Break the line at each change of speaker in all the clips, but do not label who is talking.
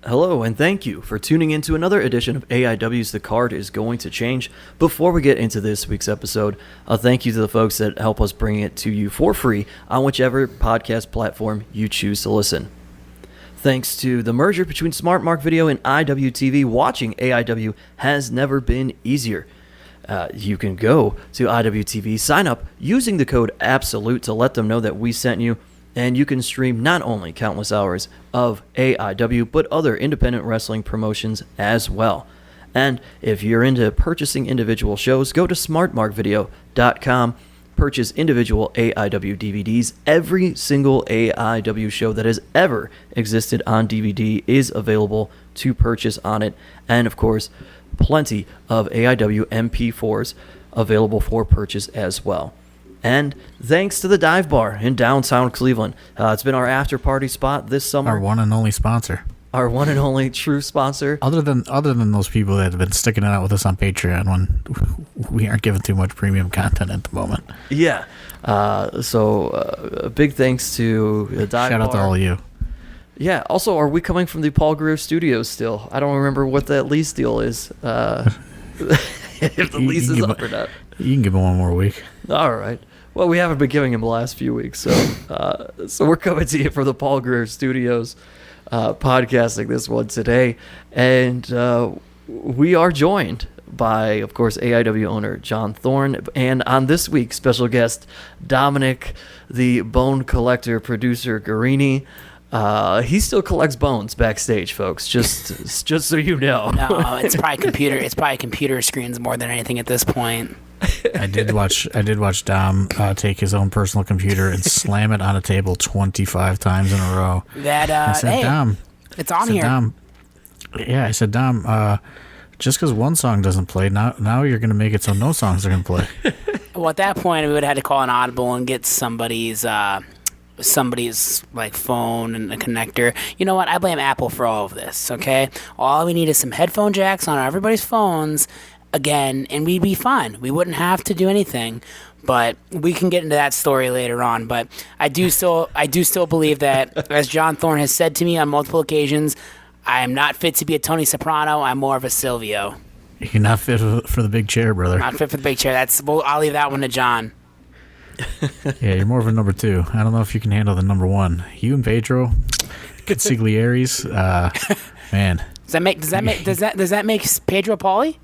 Hello, and thank you for tuning in to another edition of AIW's The Card is Going to Change. Before we get into this week's episode, a thank you to the folks that help us bring it to you for free on whichever podcast platform you choose to listen. Thanks to the merger between Smart Mark Video and IWTV, watching AIW has never been easier. You can go to IWTV, sign up using the code ABSOLUTE to let them know that we sent you, and you can stream not only countless hours of AIW, but other independent wrestling promotions as well. And if you're into purchasing individual shows, go to smartmarkvideo.com, purchase individual AIW DVDs. Every single AIW show that has ever existed on DVD is available to purchase on it. And of course, plenty of AIW MP4s available for purchase as well. And thanks to the Dive Bar in downtown Cleveland. It's been our after party spot this summer.
Our one and only sponsor.
Our one and only true sponsor.
Other than those people that have been sticking it out with us on Patreon when we aren't giving too much premium content at the moment.
Yeah. So big thanks to the Dive Bar.
Shout out to all of you.
Yeah. Also, are we coming from the Paul Greer Studios still? I don't remember what that lease deal is. If the lease is up or not.
You can give him one more week.
All right. Well, we haven't been giving him the last few weeks, so we're coming to you from the Paul Greer Studios, podcasting this one today, and we are joined by, of course, AIW owner John Thorne, and on this week's special guest, Dominic, the Bone Collector producer Garrini. He still collects bones backstage, folks. Just so you know.
No, it's probably computer screens more than anything at this point.
I did watch Dom take his own personal computer and slam it on a table 25 times in a row.
I said, hey, Dom, it's on here.
Dom, I said, Dom, just because one song doesn't play, now you're going to make it so no songs are going to play.
Well, at that point, we would have had to call an audible and get somebody's like phone and a connector. You know what? I blame Apple for all of this. Okay, all we need is some headphone jacks on everybody's phones. Again, and we'd be fine. We wouldn't have to do anything, but we can get into that story later on. But I do still believe that, as John Thorne has said to me on multiple occasions, I am not fit to be a Tony Soprano. I'm more of a Silvio.
You're not fit for the big chair, brother.
Not fit for the big chair. I'll leave that one to John.
Yeah, you're more of a number two. I don't know if you can handle the number one. You and Pedro, consiglieres, man.
Does that make Pedro Pauly?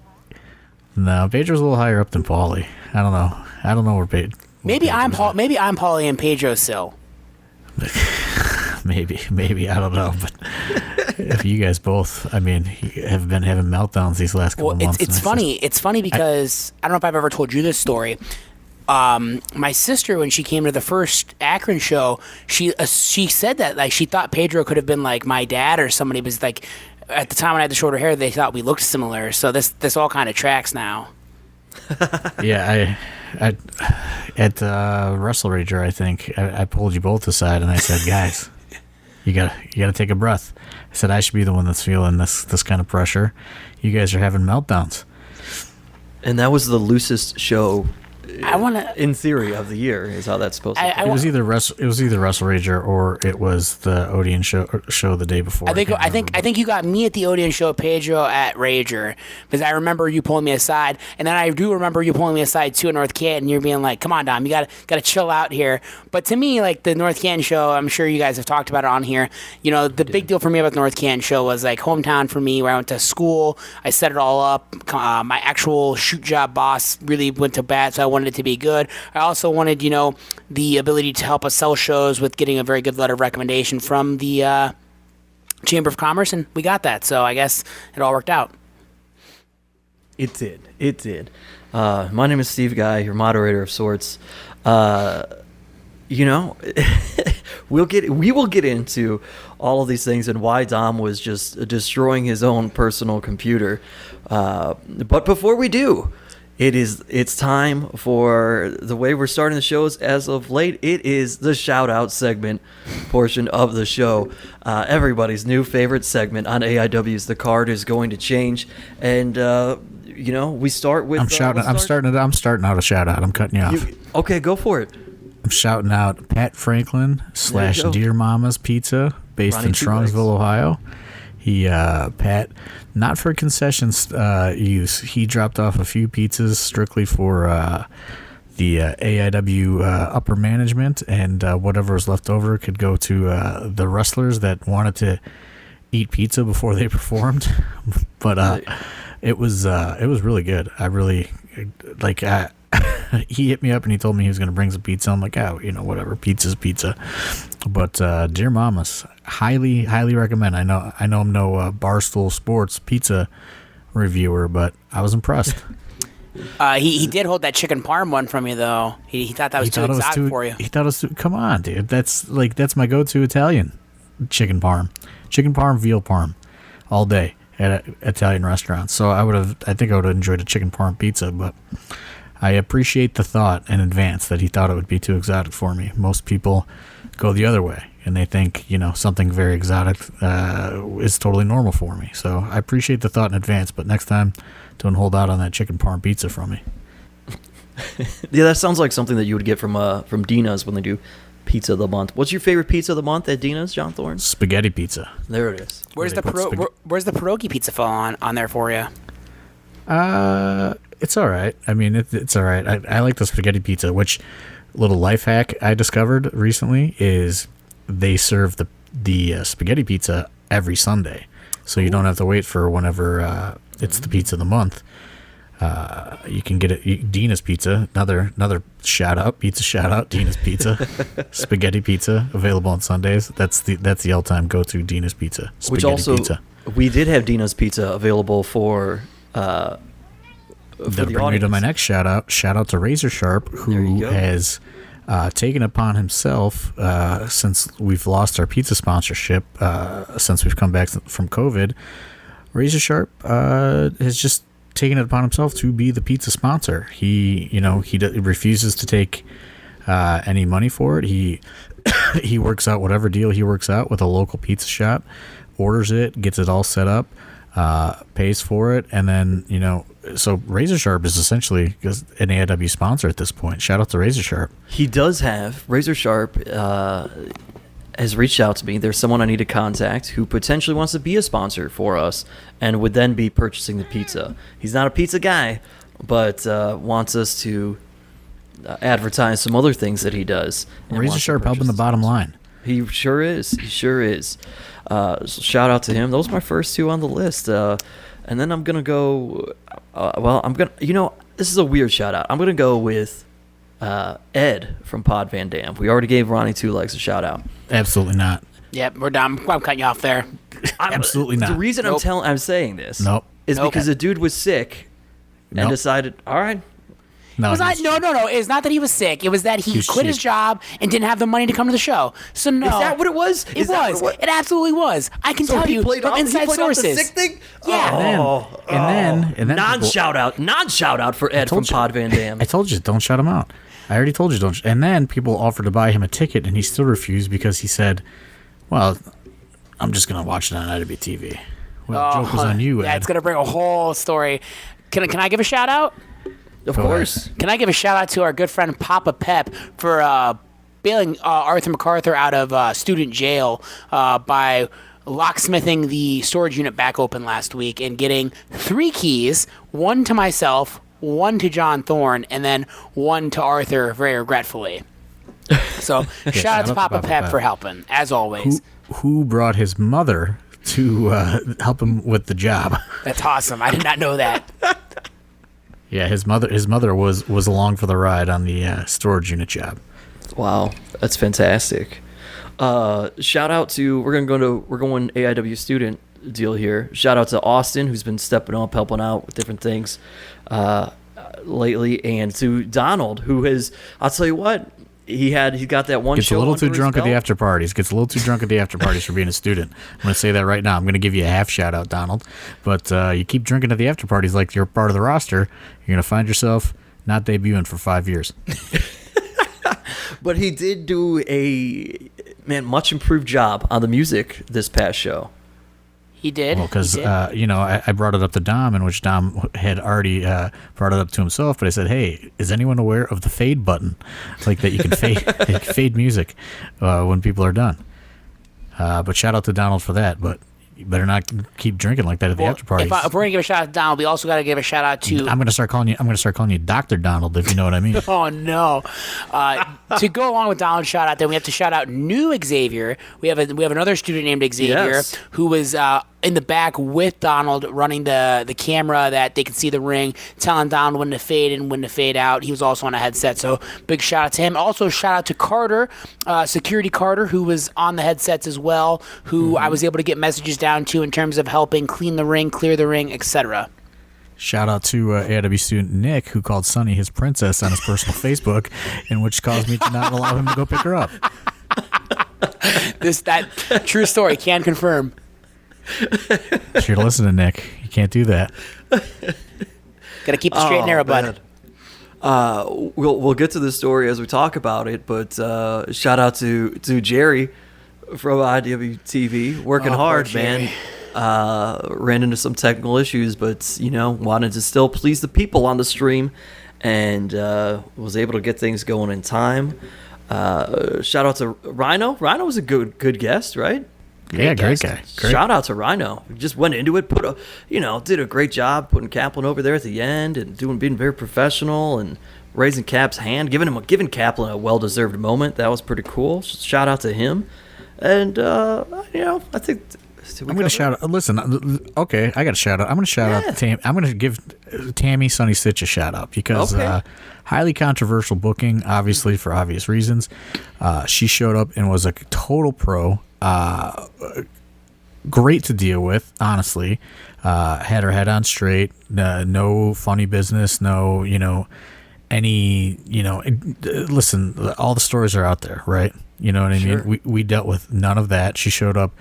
No, Pedro's a little higher up than Paulie. I don't know where Pedro.
Maybe I'm Paulie and Pedro still.
maybe I don't know, but if you guys both, have been having meltdowns these last couple months.
It's funny because I don't know if I've ever told you this story. My sister, when she came to the first Akron show, she said that like she thought Pedro could have been like my dad or somebody, but like at the time when I had the shorter hair, they thought we looked similar. So this all kind of tracks now.
Yeah, I at Wrestle Rager, I think I pulled you both aside and I said, guys, you gotta take a breath. I said I should be the one that's feeling this kind of pressure. You guys are having meltdowns.
And that was the loosest show.
In
theory, of the year is how that's supposed to be.
It was either Wrestle Rager or it was the Odeon show the day before.
I think you got me at the Odeon show, Pedro at Rager, because I remember you pulling me aside, and then I do remember you pulling me aside too at North Canton. You're being like, "Come on, Dom, you gotta chill out here." But to me, like the North Canton show, I'm sure you guys have talked about it on here. You know, the big deal for me about the North Canton show was like hometown for me, where I went to school. I set it all up. My actual shoot job boss really went to bat, so I wanted it to be good. I also wanted, the ability to help us sell shows with getting a very good letter of recommendation from the Chamber of Commerce, and we got that. So I guess it all worked out.
It did. My name is Steve Guy, your moderator of sorts. We will get into all of these things and why Dom was just destroying his own personal computer. But before we do, it's time for the way we're starting the shows as of late. It is the shout out segment portion of the show. Everybody's new favorite segment on AIW's The Card is Going to Change. And, we start with...
I'm starting out a shout out. I'm cutting you off.
Okay, go for it.
I'm shouting out Pat Franklin / Dear Mama's Pizza based in Strongsville, Ohio. He Pat, not for concessions use. He dropped off a few pizzas strictly for the AIW upper management, and whatever was left over could go to the wrestlers that wanted to eat pizza before they performed. But it was really good. I really like. He hit me up and he told me he was going to bring some pizza. I'm like, oh, whatever, pizza's pizza. But Dear Mamas, highly recommend. I know I'm no Barstool Sports pizza reviewer, but I was impressed.
He did hold that chicken parm one from you though. He thought that was too exotic for you.
He thought it was too. Come on, dude. That's my go-to Italian chicken parm, veal parm, all day at an Italian restaurant. So I think I would have enjoyed a chicken parm pizza, but I appreciate the thought in advance that he thought it would be too exotic for me. Most people go the other way, and they think, something very exotic is totally normal for me. So I appreciate the thought in advance, but next time, don't hold out on that chicken parm pizza from me.
Yeah, that sounds like something that you would get from Dina's when they do Pizza of the Month. What's your favorite pizza of the month at Dina's, John Thorne?
Spaghetti pizza.
There it is.
Where's the pierogi pizza fall on there for you?
It's all right. I mean, it's all right. I like the spaghetti pizza, which little life hack I discovered recently is they serve the spaghetti pizza every Sunday. So you don't have to wait for whenever it's the pizza of the month. You can get it. Dina's Pizza, another shout out, Dina's Pizza, spaghetti pizza available on Sundays. That's the all time go to Dina's Pizza.
Which also
pizza.
We did have Dina's Pizza available for
That'll bring me to my next shout out. Shout out to Razor Sharp, who has taken upon himself, since we've lost our pizza sponsorship, since we've come back from COVID. Razor Sharp has just taken it upon himself to be the pizza sponsor. He refuses to take any money for it. He works out whatever deal he works out with a local pizza shop, orders it, gets it all set up, pays for it, and then so Razor Sharp is essentially an AIW sponsor at this point. Shout out to Razor Sharp.
He does have Razor Sharp has reached out to me. There's someone I need to contact who potentially wants to be a sponsor for us and would then be purchasing the pizza. He's not a pizza guy, but wants us to advertise some other things that he does.
Razor Sharp helping the bottom line.
He sure is. So shout out to him. Those are my first two on the list. And then I'm going to go, this is a weird shout out. I'm going to go with Ed from Pod Van Dam. We already gave Ronnie Two Legs a shout out.
Absolutely not.
Yep, we're done. I'm cutting you off there.
Absolutely not.
The reason I'm saying this is
Nope.
because the dude was sick and decided, all right.
No,
No. It's not that he was sick. It was that he quit his job and didn't have the money to come to the show. So no.
Is that what it was?
It was. It absolutely was. I can tell you from inside sources.
The sick thing?
Yeah.
And then
non-shout out for Ed from Pod Van Dam.
I told you, don't shout him out. I already told you, don't. And then people offered to buy him a ticket, and he still refused because he said, well, I'm just going to watch it on IW TV. Well, the joke was on you, Ed.
Yeah, it's going to bring a whole story. Can I give a shout out?
Of course.
Can I give a shout out to our good friend Papa Pep for bailing Arthur MacArthur out of student jail by locksmithing the storage unit back open last week and getting 3 keys, 1 to myself, 1 to John Thorne, and then 1 to Arthur very regretfully. So shout out to Papa Pep for helping, as always.
Who brought his mother to help him with the job?
That's awesome. I did not know that.
Yeah, his mother was along for the ride on the storage unit job.
Wow, that's fantastic. Shout out to we're going AIW student deal here. Shout out to Austin, who's been stepping up, helping out with different things lately, and to Donald, who has, I'll tell you what, he got that one.
Gets
show
a little too
under
drunk
his
at the
belt.
after parties. Gets a little too drunk at the after parties for being a student. I'm going to say that right now. I'm going to give you a half shout out, Donald. But you keep drinking at the after parties like you're part of the roster, you're going to find yourself not debuting for 5 years.
But he did do a much improved job on the music this past show.
He did.
Well, because I brought it up to Dom, in which Dom had already brought it up to himself. But I said, "Hey, is anyone aware of the fade button, like that you can fade music when people are done?" But shout out to Donald for that. But you better not keep drinking like that at the after parties.
If we're gonna give a shout out to Donald, we also got to give a shout out to.
I'm gonna start calling you Dr. Donald, if you know what I mean.
Oh no! To go along with Donald's shout out, then we have to shout out new Xavier. We have another student named Xavier who was in the back with Donald, running the camera that they could see the ring, telling Donald when to fade in, when to fade out. He was also on a headset, so big shout out to him. Also shout out to Carter, Security Carter, who was on the headsets as well, who I was able to get messages down to in terms of helping clean the ring, clear the ring, etc.
Shout out to AIW student Nick, who called Sunny his princess on his personal Facebook, in which caused me to not allow him to go pick her up.
That true story, can confirm.
Should listen to Nick. You can't do that.
Gotta keep the straight and narrow, bud.
We'll get to the story as we talk about it, but shout out to Jerry from IWTV, working hard, man. Ran into some technical issues, but wanted to still please the people on the stream, and was able to get things going in time. Shout out to Rhino. Rhino was a good guest, right?
Great guy. Great.
Shout out to Rhino. Just went into it, did a great job putting Kaplan over there at the end and being very professional and raising Cap's hand, giving Kaplan a well-deserved moment. That was pretty cool. Shout out to him. And I think
I'm going to shout out. Listen, okay, I got to shout out. I'm going to shout out Tam. I'm going to give Tammy Sunny Stitch a shout out because highly controversial booking, obviously for obvious reasons. She showed up and was a total pro. Great to deal with, honestly. Had her head on straight. No funny business. No, listen, all the stories are out there, right? You know what I mean? We dealt with none of that. She showed up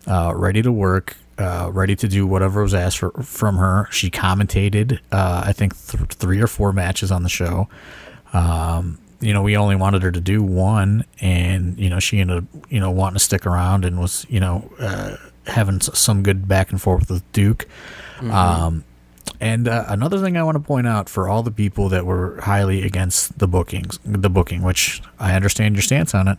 ready to work, ready to do whatever was asked from her. She commentated, I think, 3 or 4 matches on the show. We only wanted her to do one, and, she ended up, wanting to stick around and was, having some good back and forth with Duke. Mm-hmm. And another thing I want to point out for all the people that were highly against the booking, which I understand your stance on it,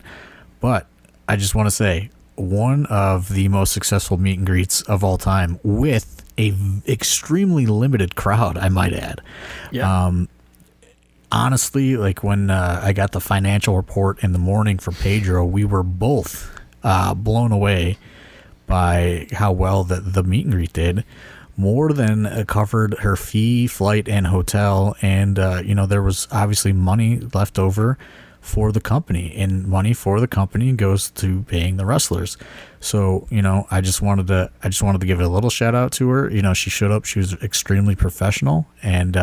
but I just want to say one of the most successful meet and greets of all time with a extremely limited crowd, I might add. Yeah. Honestly, like when I got the financial report in the morning from Pedro, we were both blown away by how well the meet and greet did. More than covered her fee, flight, and hotel. And, there was obviously money left over for the company. And money for the company goes to paying the wrestlers. So, I just wanted to give a little shout out to her. She showed up. She was extremely professional and,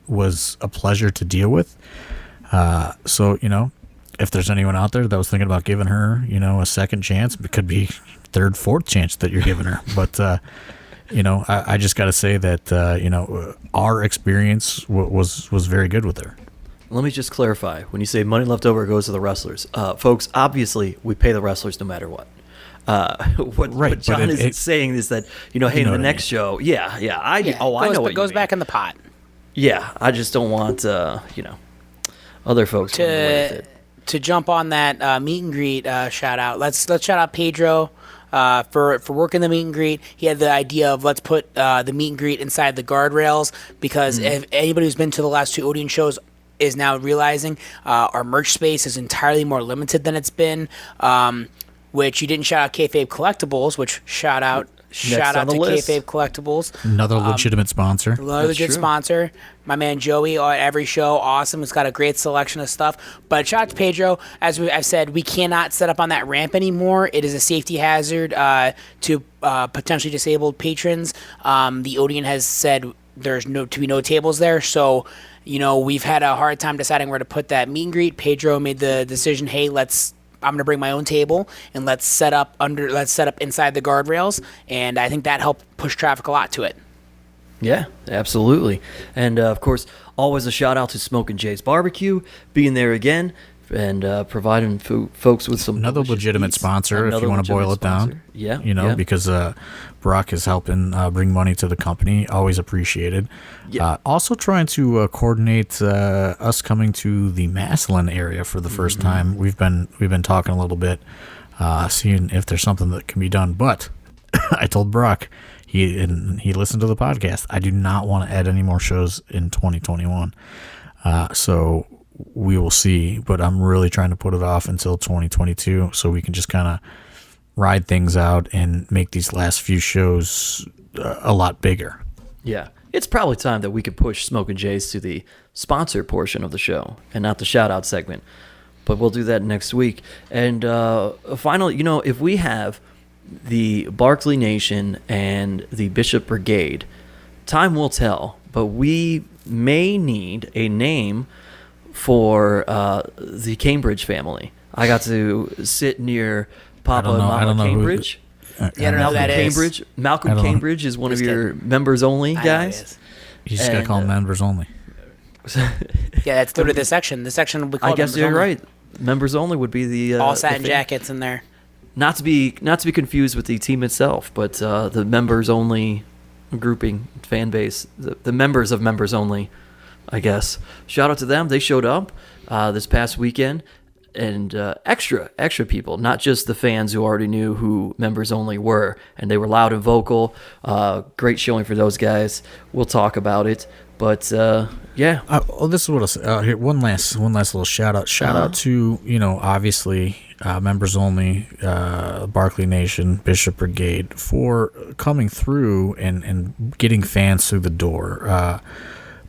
was a pleasure to deal with. So, if there's anyone out there that was thinking about giving her, a second chance, it could be third, fourth chance that you're giving her. But, I just got to say that, our experience was very good with her.
Let me just clarify. When you say money left over goes to the wrestlers, folks, obviously we pay the wrestlers no matter what. What John is saying is that, hey, in the next show, I know what you mean.
It goes back in the pot.
Yeah, I just don't want, other folks
to jump on that meet and greet shout out. Let's shout out Pedro. For working the meet and greet. He had the idea of let's put the meet and greet inside the guardrails because if anybody who's been to the last 2 Odeon shows is now realizing our merch space is entirely more limited than it's been, which you didn't shout out Kayfabe Collectibles, which shout out to Kayfabe Collectibles.
Another legitimate sponsor.
Another good sponsor. My man Joey at every show, awesome. It's got a great selection of stuff. But shout out to Pedro. As I've said, we cannot set up on that ramp anymore. It is a safety hazard to potentially disabled patrons. The Odeon has said there's to be no tables there. So, we've had a hard time deciding where to put that meet and greet. Pedro made the decision, hey, I'm going to bring my own table and let's set up inside the guardrails. And I think that helped push traffic a lot to it.
Yeah, absolutely. And of course, always a shout out to Smokin' Jay's Barbecue being there again and providing folks with some
another legitimate sponsor if you want to boil it down.
Yeah,
because Brock is helping bring money to the company. Always appreciated. Yeah. Also trying to coordinate us coming to the Massillon area for the first time. We've been talking a little bit, seeing if there's something that can be done. But I told Brock, he listened to the podcast, I do not want to add any more shows in 2021. So we will see, but I'm really trying to put it off until 2022 so we can just kind of ride things out and make these last few shows a lot bigger.
Yeah. It's probably time that we could push Smoke and Jays to the sponsor portion of the show and not the shout-out segment. But we'll do that next week. And finally, if we have the Barkley Nation and the Bishop Brigade, time will tell. But we may need a name for the Cambridge family. I got to sit near Papa and Mama Cambridge.
I don't know who that is.
Malcolm Cambridge is one of your members only guys.
You just got to call them members only.
Yeah, that's through to this section. This section we call
I guess you're right. Members only would be the
all satin jackets in there.
Not to be confused with the team itself, but the members only grouping fan base, the members of members only, I guess. Shout out to them. They showed up this past weekend. And extra people, not just the fans who already knew who members only were, and they were loud and vocal. Great showing for those guys. We'll talk about it, but yeah.
This is what I'll say. Here, one last little shout out. Shout out to obviously members only, Barkley Nation, Bishop Brigade for coming through and getting fans through the door.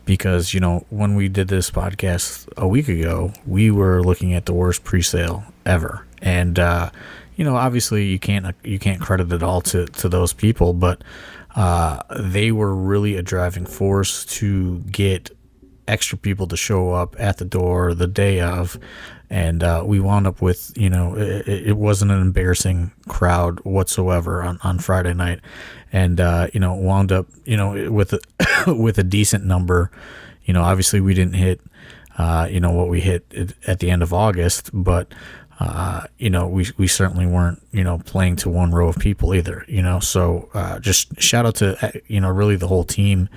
Because, when we did this podcast a week ago, we were looking at the worst pre-sale ever. And, obviously you can't credit it all to those people, but they were really a driving force to get extra people to show up at the door the day of. And we wound up with, it wasn't an embarrassing crowd whatsoever on Friday night. And, wound up, with a decent number. Obviously we didn't hit, what we hit at the end of August, but, we certainly weren't, playing to one row of people either, So just shout out to, really the whole team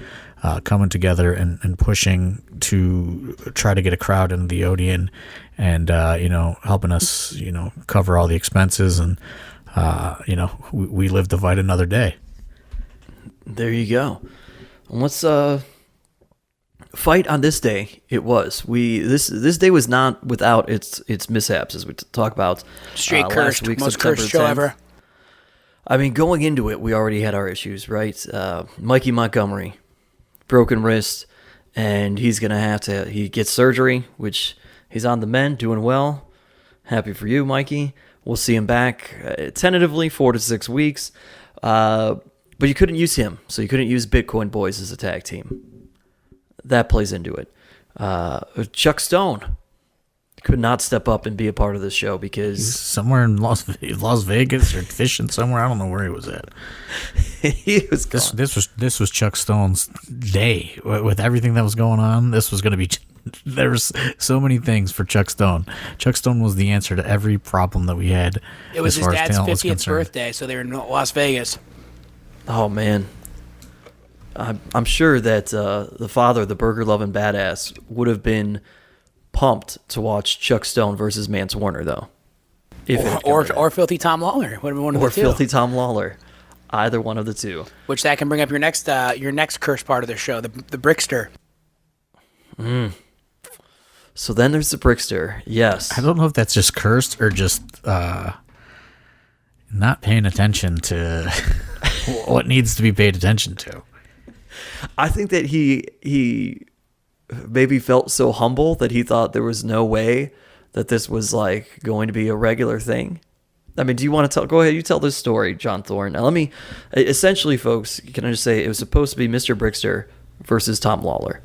coming together and pushing to try to get a crowd into the Odeon and, helping us, cover all the expenses. And, we live to fight another day.
There you go. And let's fight on this day. It was this day was not without its mishaps, as we talk about.
Straight cursed, most cursed show ever.
I mean, going into it, we already had our issues, right? Mikey Montgomery, broken wrist, and he's gonna he gets surgery, which he's on the mend, doing well. Happy for you, Mikey. We'll see him back tentatively 4 to 6 weeks. But you couldn't use him, so you couldn't use Bitcoin Boys as a tag team. That plays into it. Chuck Stone could not step up and be a part of this show because
he's somewhere in Las Vegas or fishing somewhere. I don't know where he was at.
He was gone.
This was Chuck Stone's day with everything that was going on. This was going to be. There's so many things for Chuck Stone. Chuck Stone was the answer to every problem that we had.
It was his dad's 50th birthday, so they were in Las Vegas.
Oh, man. I'm sure that the father, the burger-loving badass, would have been pumped to watch Chuck Stone versus Mance Warner, though.
Or Filthy Tom Lawler. Would have been one of the two.
Or Filthy Tom Lawler. Either one of the two.
Which that can bring up your next curse part of the show, the Brickster.
So then there's the Brickster. Yes.
I don't know if that's just cursed or just not paying attention to what needs to be paid attention to.
I think that he maybe felt so humble that he thought there was no way that this was like going to be a regular thing. I mean, do you want to go ahead, you tell this story, John Thorne. Now essentially, folks, can I just say it was supposed to be Mr. Brickster versus Tom Lawler.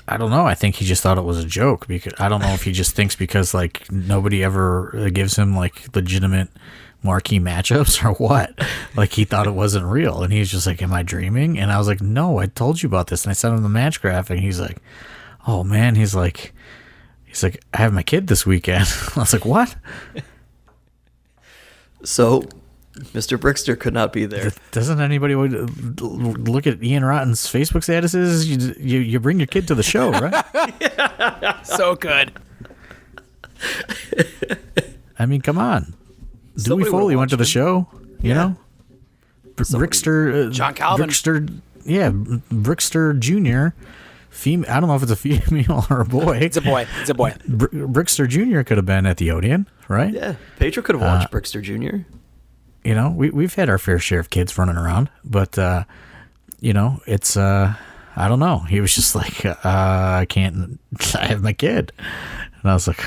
I don't know. I think he just thought it was a joke because I don't know if he just thinks because like nobody ever gives him like legitimate marquee matchups or what. Like he thought it wasn't real and he's just like, am I dreaming? And I was like, no, I told you about this. And I sent him the match graphic and he's like, oh man, he's like, I have my kid this weekend. I was like, what?
So Mr. Brickster could not be there.
Doesn't anybody look at Ian Rotten's Facebook statuses? You bring your kid to the show, right?
Yeah. So good.
I mean, come on. Dewey Foley went to the show, you know? Brickster,
John Calvin.
Brickster Jr. I don't know if it's a female or a boy.
It's a boy.
Brickster Jr. could have been at the Odeon, right?
Yeah, Pedro could have watched Brickster Jr.
You know, we've had our fair share of kids running around, but you know, it's I don't know. He was just like, I have my kid. And I was like,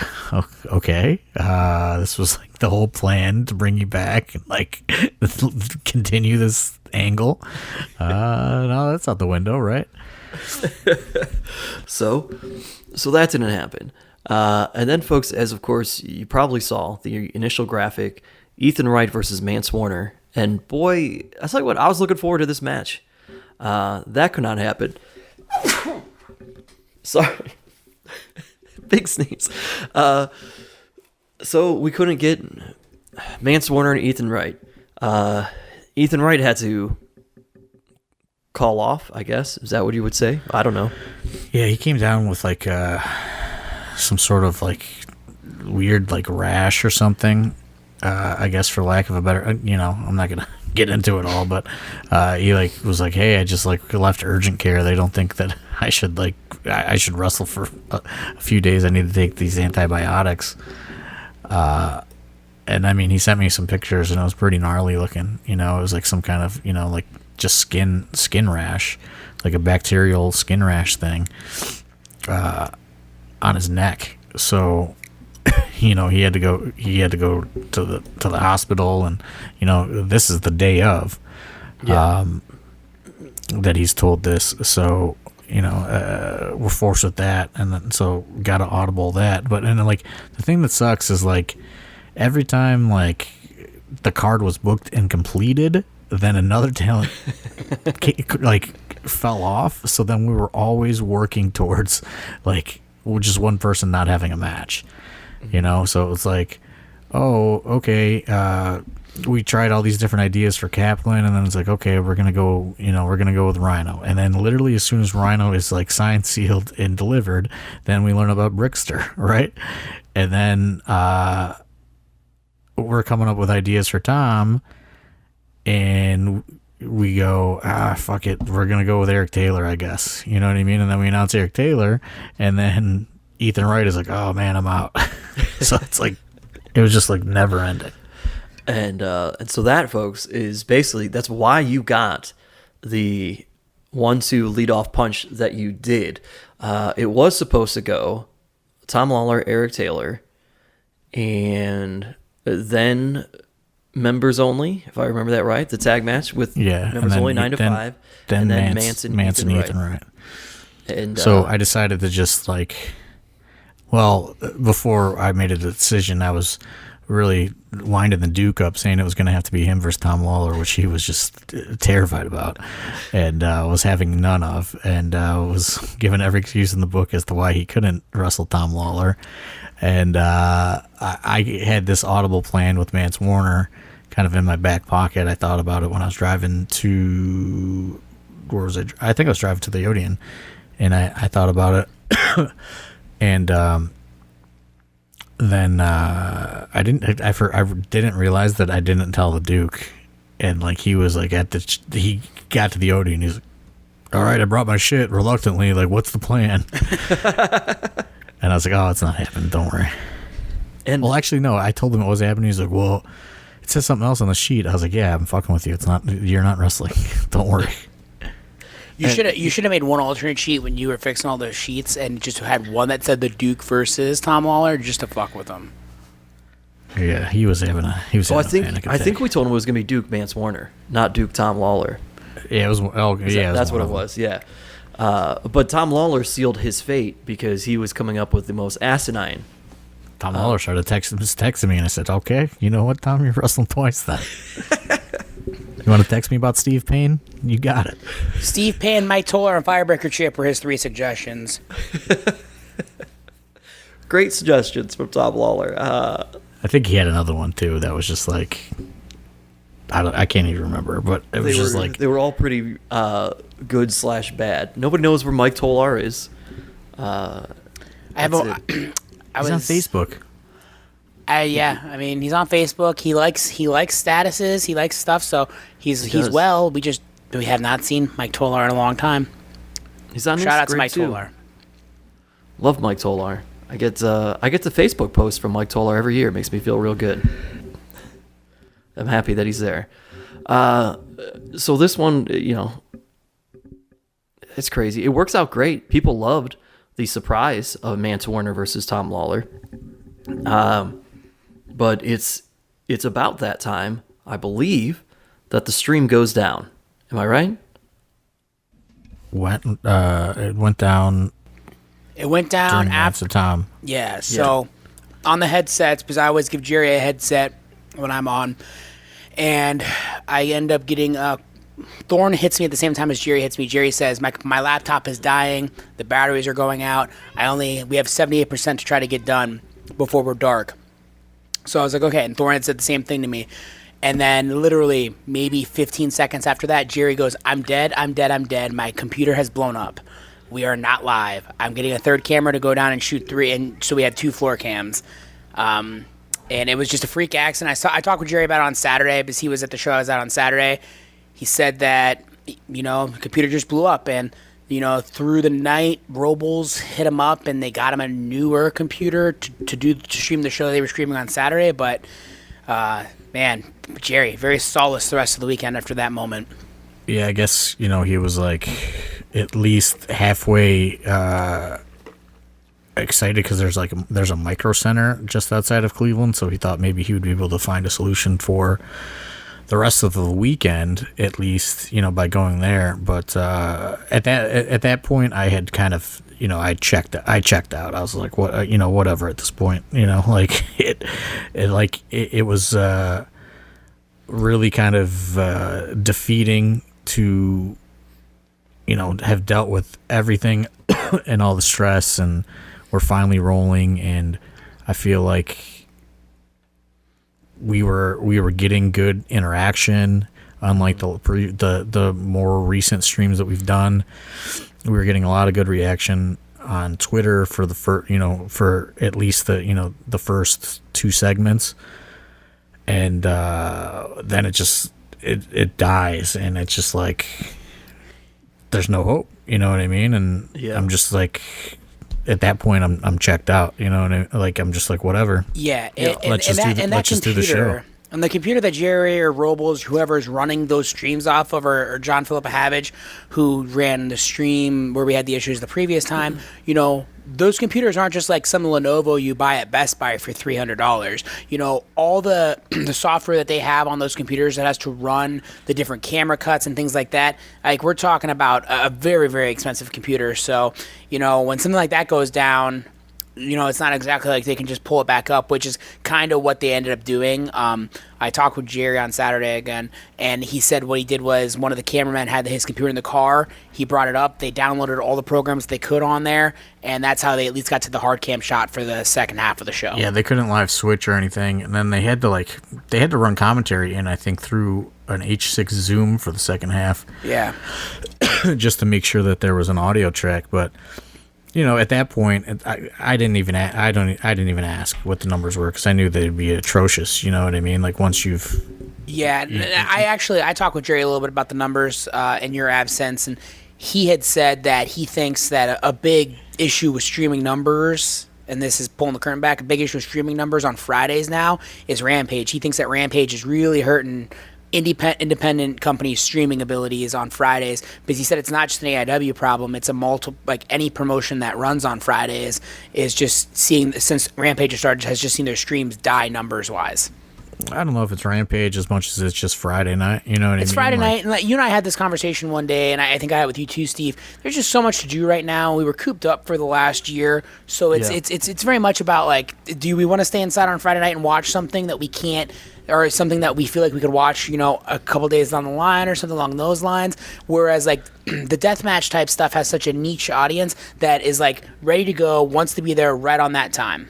okay, this was like the whole plan to bring you back and like continue this angle. No, that's out the window, right?
So that didn't happen. And then, folks, as of course you probably saw the initial graphic, Ethan Wright versus Mance Warner, and boy, I tell you what, I was looking forward to this match. That could not happen. Sorry. Big sneeze. So we couldn't get Mance Warner and Ethan Wright. Ethan Wright had to call off, I guess. Is that what you would say? I don't know.
Yeah, he came down with like some sort of like weird like rash or something. I guess for lack of a better, you know, I'm not gonna get into it all, but he like was like, hey, I just like left urgent care. They don't think that I should wrestle for a few days. I need to take these antibiotics. And I mean, he sent me some pictures and it was pretty gnarly looking. You know, it was like some kind of, you know, like just skin rash, like a bacterial skin rash thing on his neck. So, you know, he had to go to the hospital, and you know, this is the day of that he's told this. So, you know, we're forced with that, and then so got to audible that. But and like the thing that sucks is like every time like the card was booked and completed, then another talent like fell off. So then we were always working towards like just one person not having a match. You know, so it's like, oh, okay, we tried all these different ideas for Kaplan, and then it's like, okay, we're gonna go with Rhino, and then literally as soon as Rhino is like signed, sealed, and delivered, then we learn about Brickster, right? And then we're coming up with ideas for Tom, and we go, fuck it, we're gonna go with Eric Taylor, I guess. You know what I mean? And then we announce Eric Taylor, and then Ethan Wright is like, oh man, I'm out. So it's like, it was just like never ending.
And so that, folks, is basically, that's why you got the 1-2 leadoff punch that you did. It was supposed to go Tom Lawler, Eric Taylor, and then members only, if I remember that right, the tag match with members only 9 to 5, and then Mance and Ethan Wright. And
so I decided to just like, well, before I made a decision, I was really winding the Duke up, saying it was going to have to be him versus Tom Lawler, which he was just terrified about, and was having none of, and was given every excuse in the book as to why he couldn't wrestle Tom Lawler. And I had this audible plan with Mance Warner kind of in my back pocket. I thought about it when I was driving to, where was it? I think I was driving to the Odeon, and I thought about it. And then I didn't realize that I didn't tell the Duke, and like he was like he got to the Odeon, he's like, all right, I brought my shit reluctantly, like what's the plan? And I was like, oh, it's not happening, don't worry. And well, actually no, I told him it was happening. He's like, well, it says something else on the sheet. I was like, yeah, I'm fucking with you, you're not wrestling. Don't worry.
You should have made one alternate sheet when you were fixing all those sheets, and just had one that said the Duke versus Tom Lawler, just to fuck with him.
Yeah, he was having a panic attack.
I think we told him it was going to be Duke Mance Warner, not Duke Tom Lawler.
Yeah, it was. Oh, yeah,
that's what it was. Yeah, but Tom Lawler sealed his fate because he was coming up with the most asinine.
Tom Lawler started texting me, and I said, "Okay, you know what, Tom, you're wrestling twice then." You want to text me about Steve Payne? You got it.
Steve Payne, Mike Toller, and Firebreaker Chip were his 3 suggestions.
Great suggestions from Tom Lawler.
I think he had another one too that was just like, I can't even remember, but it was just like,
they were all pretty good/bad. Nobody knows where Mike Toller is.
He's on Facebook.
I mean, he's on Facebook. He likes statuses. He likes stuff. So he's
does.
well. We have not seen Mike Tolar in a long time.
He's on
Shout out to
Instagram,
Mike
too.
Tolar.
Love Mike Tolar. I get the Facebook post from Mike Tolar every year. It makes me feel real good. I'm happy that he's there. So this one, it's crazy. It works out great. People loved the surprise of Mance Warner versus Tom Lawler. But it's about that time, I believe, that the stream goes down. Am I right?
It went down.
It went down
during
after
Tom.
Yeah. So on the headsets, because I always give Jerry a headset when I'm on, and I end up getting Thorne hits me at the same time as Jerry hits me. Jerry says, my laptop is dying. The batteries are going out. We have 78% to try to get done before we're dark. So I was like, okay. And Thorne had said the same thing to me. And then literally maybe 15 seconds after that, Jerry goes, I'm dead. My computer has blown up. We are not live. I'm getting a third camera to go down and shoot 3. And so we had 2 floor cams. And it was just a freak accident. I talked with Jerry about it on Saturday because he was at the show I was at on Saturday. He said that, the computer just blew up. And, through the night, Robles hit him up and they got him a newer computer to stream the show they were streaming on Saturday. But, man, Jerry, very solace the rest of the weekend after that moment.
Yeah, I guess, he was like at least halfway excited because there's a micro center just outside of Cleveland, so he thought maybe he would be able to find a solution for the rest of the weekend, at least, by going there. But at that point, I had kind of, I checked out. I was like, what, whatever at this point, like it was really kind of defeating to, have dealt with everything and all the stress, and we're finally rolling, and I feel like we were getting good interaction, unlike the more recent streams that we've done. We were getting a lot of good reaction on Twitter for the for at least the first 2 segments, and then it dies, and it's just like there's no hope. You know what I mean? And I'm just like, at that point, I'm checked out. You know what I mean? Like, I'm just like, whatever.
Yeah,
let's just do the show.
And the computer that Jerry or Robles, whoever is running those streams off of, or John Philip Havage, who ran the stream where we had the issues the previous time, those computers aren't just like some Lenovo you buy at Best Buy for $300. All the software that they have on those computers that has to run the different camera cuts and things like that, like we're talking about a very, very expensive computer. So, when something like that goes down, it's not exactly like they can just pull it back up, which is kind of what they ended up doing. I talked with Jerry on Saturday again, and he said what he did was one of the cameramen had his computer in the car. He brought it up. They downloaded all the programs they could on there, and that's how they at least got to the hard cam shot for the second half of the show.
Yeah, they couldn't live switch or anything, and then they had to run commentary in, I think, through an H6 Zoom for the second half.
Yeah,
just to make sure that there was an audio track, but. At that point, I didn't even ask what the numbers were because I knew they'd be atrocious. You know what I mean? Like once you've.
Yeah, I talked with Jerry a little bit about the numbers in your absence, and he had said that he thinks that a big issue with streaming numbers, and this is pulling the curtain back, a big issue with streaming numbers on Fridays now is Rampage. He thinks that Rampage is really hurting independent companies' streaming abilities on Fridays, because he said it's not just an AIW problem, it's a any promotion that runs on Fridays is just seeing, since Rampage started, has just seen their streams die numbers wise.
I don't know if it's Rampage as much as it's just Friday night. You know what I mean?
It's Friday night, and you and I had this conversation one day, and I think I had it with you too, Steve. There's just so much to do right now. We were cooped up for the last year, so it's very much about like, do we want to stay inside on Friday night and watch something that we can't, or something that we feel like we could watch, a couple days down the line or something along those lines. Whereas like the deathmatch type stuff has such a niche audience that is like ready to go, wants to be there right on that time.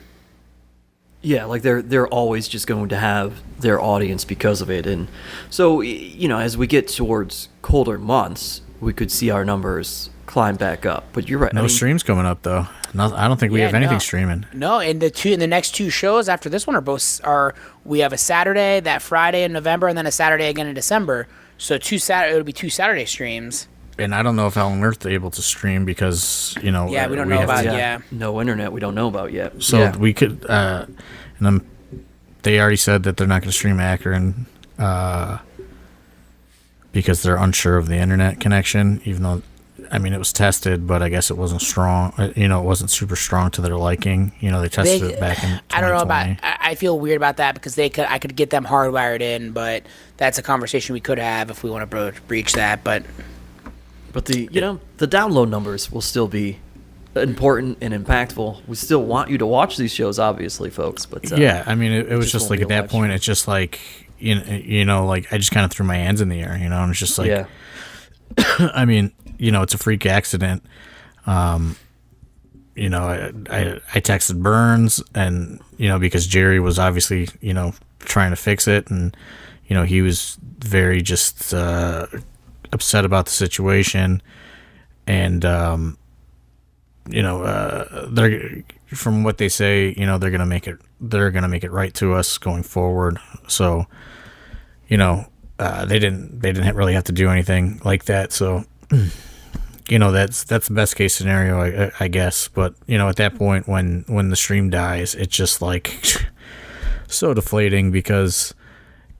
Yeah, like they're always just going to have their audience because of it. And so, as we get towards colder months, we could see our numbers climb back up. But you're right.
No streams coming up though. No, I don't think we have anything streaming.
No, and the next two shows after this one we have a Saturday, that Friday in November, and then a Saturday again in December. So it'll be 2 Saturday streams.
And I don't know if Helen Earth is able to stream because
we don't know about
no internet. We don't know about yet.
So we could, and they already said that they're not going to stream Akron because they're unsure of the internet connection. Even though, I mean, it was tested, but I guess it wasn't strong. It wasn't super strong to their liking. They tested it back in 2020.
I don't know about. I feel weird about that because I could get them hardwired in, but that's a conversation we could have if we want to breach that. But
the the download numbers will still be important and impactful. We still want you to watch these shows, obviously, folks. But
I mean, it was just like at that point, it's just like like I just kind of threw my hands in the air, and it's just like, I mean, it's a freak accident. I texted Burns and because Jerry was obviously trying to fix it, and he was very just upset about the situation, and they're, from what they say, they're gonna make it right to us going forward. So they didn't really have to do anything like that. So that's the best case scenario, I guess. But at that point, when the stream dies, it's just like so deflating because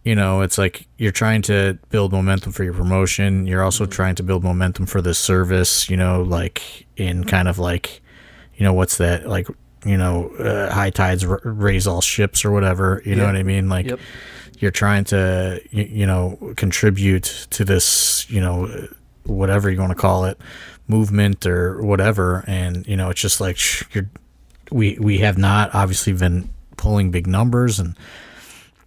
it's like you're trying to build momentum for your promotion. You're also trying to build momentum for this service, like in kind of like, what's that? Like, high tides raise all ships or whatever. You know what I mean? Like you're trying to, contribute to this, whatever you want to call it, movement or whatever. And, it's just like we have not obviously been pulling big numbers, and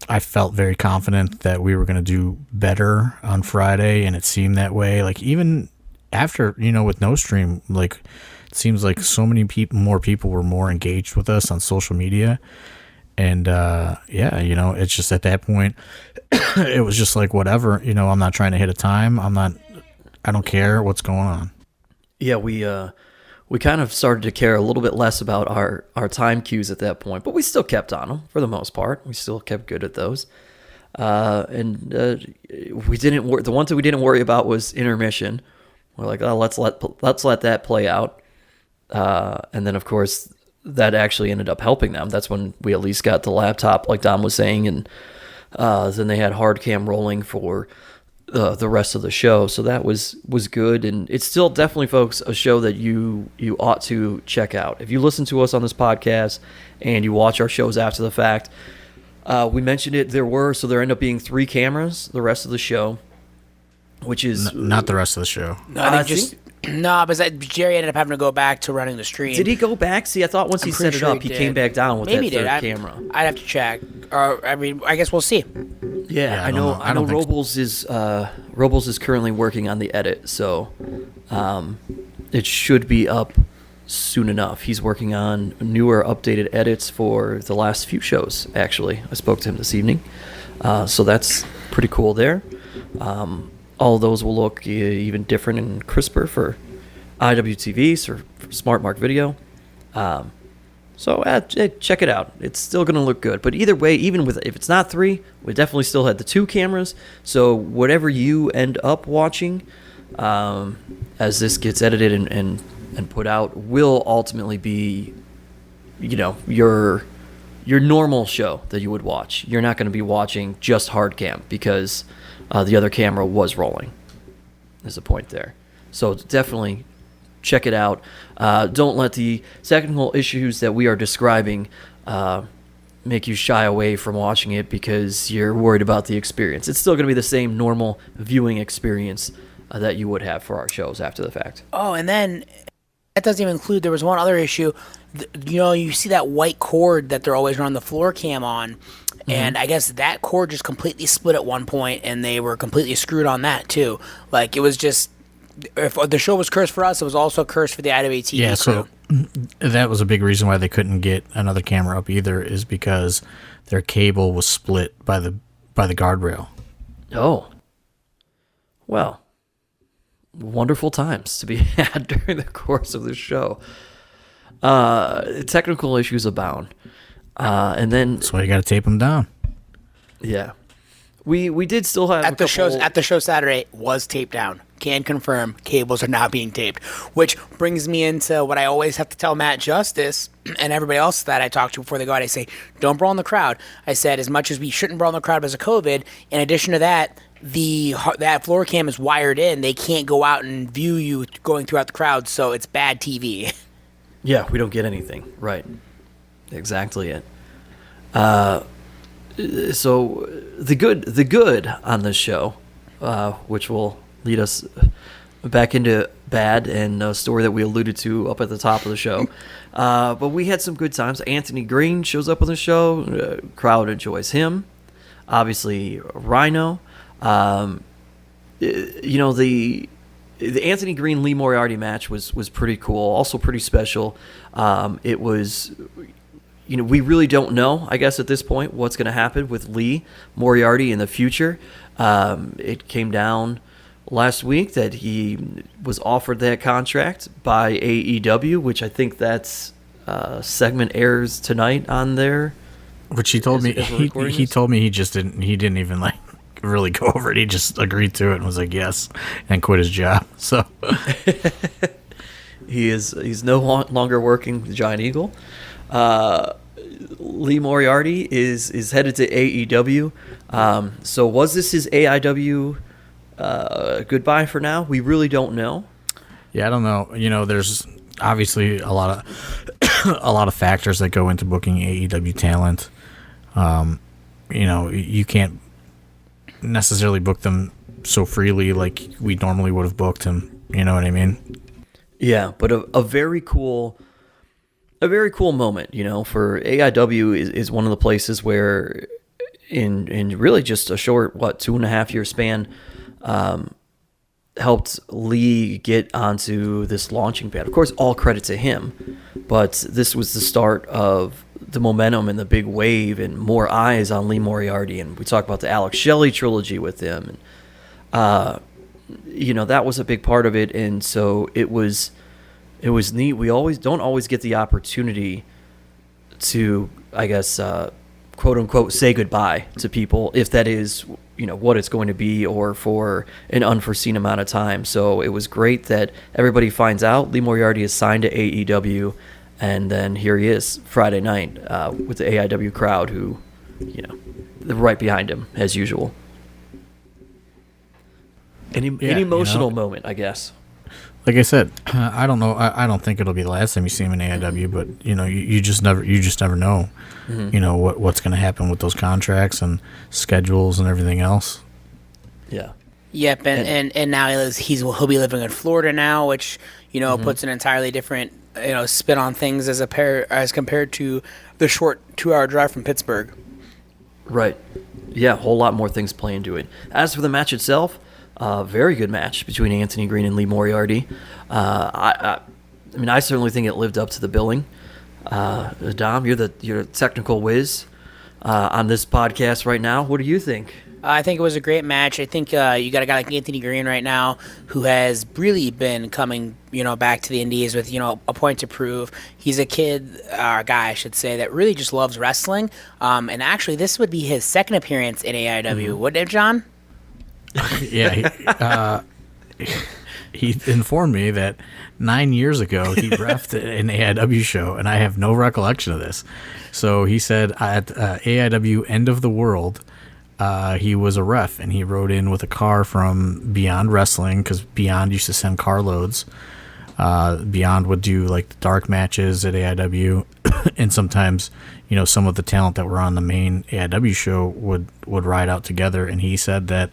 I felt very confident that we were going to do better on Friday, and it seemed that way. Like even after, with no stream, like it seems like so many more people were more engaged with us on social media. And it's just at that point, it was just like whatever. I'm not trying to hit a time. I don't care what's going on.
Yeah, we kind of started to care a little bit less about our time cues at that point, but we still kept on them for the most part. We still kept good at those. We didn't. The one thing we didn't worry about was intermission. We're like, oh, let's let that play out. And then of course that actually ended up helping them. That's when we at least got the laptop, like Dom was saying, and then they had hard cam rolling for the rest of the show. So that was good, and it's still definitely, folks, a show that you ought to check out. If you listen to us on this podcast and you watch our shows after the fact, we mentioned it. There ended up being 3 cameras the rest of the show, which is
not the rest of the show.
No, but Jerry ended up having to go back to running the stream.
Did he go back? See, I thought once he set it up, he came back down with that third camera.
I'd have to check. I guess we'll see.
Yeah, I know. Robles is currently working on the edit, so it should be up soon enough. He's working on newer, updated edits for the last few shows. Actually, I spoke to him this evening, so that's pretty cool there. All of those will look even different and crisper for IWTV or for Smart Mark Video. So check it out. It's still going to look good. But either way, even if it's not 3, we definitely still had the 2 cameras. So whatever you end up watching as this gets edited and put out will ultimately be, your normal show that you would watch. You're not going to be watching just hard cam because the other camera was rolling. There's a point there. So definitely check it out. Don't let the technical issues that we are describing make you shy away from watching it because you're worried about the experience. It's still going to be the same normal viewing experience that you would have for our shows after the fact.
Oh, and then that doesn't even include, there was one other issue. You see that white cord that they're always running the floor cam on. And I guess that cord just completely split at one point, and they were completely screwed on that too. Like, it was just, if the show was cursed for us, it was also cursed for the IWTV crew.
Yeah, so that was a big reason why they couldn't get another camera up either, is because their cable was split by the guardrail.
Oh. Well, wonderful times to be had during the course of the show. Technical issues abound. And then
That's why you got to tape them down.
yeah, we did still have
At the show Saturday was taped down. Can confirm cables are not being taped, which brings me into what I always have to tell Matt Justice and everybody else that I talk to before they go out. I say, don't brawl in the crowd. I said, as much as we shouldn't brawl in the crowd because of COVID, in addition to that, that floor cam is wired in. They can't go out and view you going throughout the crowd, so it's bad TV.
Yeah, we don't get anything. Right. Exactly it. So the good on this show, which will lead us back into bad and a story that we alluded to up at the top of the show. But we had some good times. Anthony Green shows up on the show. Crowd enjoys him. Obviously, Rhino. The Anthony Green Lee Moriarty match was pretty cool. Also pretty special. It was, we really don't know, I guess, at this point, what's going to happen with Lee Moriarty in the future. It came down last week that he was offered that contract by AEW, which I think that's segment airs tonight on there.
Which he told me he told me he didn't even like really go over it. He just agreed to it and was like yes and quit his job. So
he's no longer working with Giant Eagle. Lee Moriarty is headed to AEW. So was this his AIW goodbye for now? We really don't know.
Yeah, I don't know. There's obviously a lot of factors that go into booking AEW talent. You can't necessarily book them so freely like we normally would have booked him. You know what I mean?
Yeah, but a very cool moment, for AIW is one of the places where in really just a short 2.5 year span, helped Lee get onto this launching pad. Of course, all credit to him, but this was the start of the momentum and the big wave and more eyes on Lee Moriarty. And we talked about the Alex Shelley trilogy with him. And, that was a big part of it. And so it was neat. We don't always get the opportunity to, I guess, quote unquote, say goodbye to people, if that is, what it's going to be or for an unforeseen amount of time. So it was great that everybody finds out Lee Moriarty is signed to AEW, and then here he is Friday night with the AIW crowd who, they're right behind him as usual. An emotional moment, I guess.
Like I said, I don't know. I don't think it'll be the last time you see him in AIW, but you just never know. Mm-hmm. What's going to happen with those contracts and schedules and everything else.
Yeah.
Yep, and now he'll be living in Florida now, which mm-hmm. puts an entirely different spin on things as compared to the short 2-hour drive from Pittsburgh.
Right. Yeah, a whole lot more things play into it. As for the match itself, very good match between Anthony Green and Lee Moriarty. I certainly think it lived up to the billing. Dom, you're the technical whiz on this podcast right now. What do you think?
I think it was a great match. I think you got a guy like Anthony Green right now who has really been coming, back to the Indies with, a point to prove. He's a guy, I should say, that really just loves wrestling. And actually, this would be his second appearance in AIW, mm-hmm. wouldn't it, John?
Yeah, he informed me that 9 years ago he reffed an AIW show, and I have no recollection of this. So he said at AIW End of the World, he was a ref, and he rode in with a car from Beyond Wrestling, because Beyond used to send carloads. Beyond would do like the dark matches at AIW, and sometimes some of the talent that were on the main AIW show would ride out together, and he said that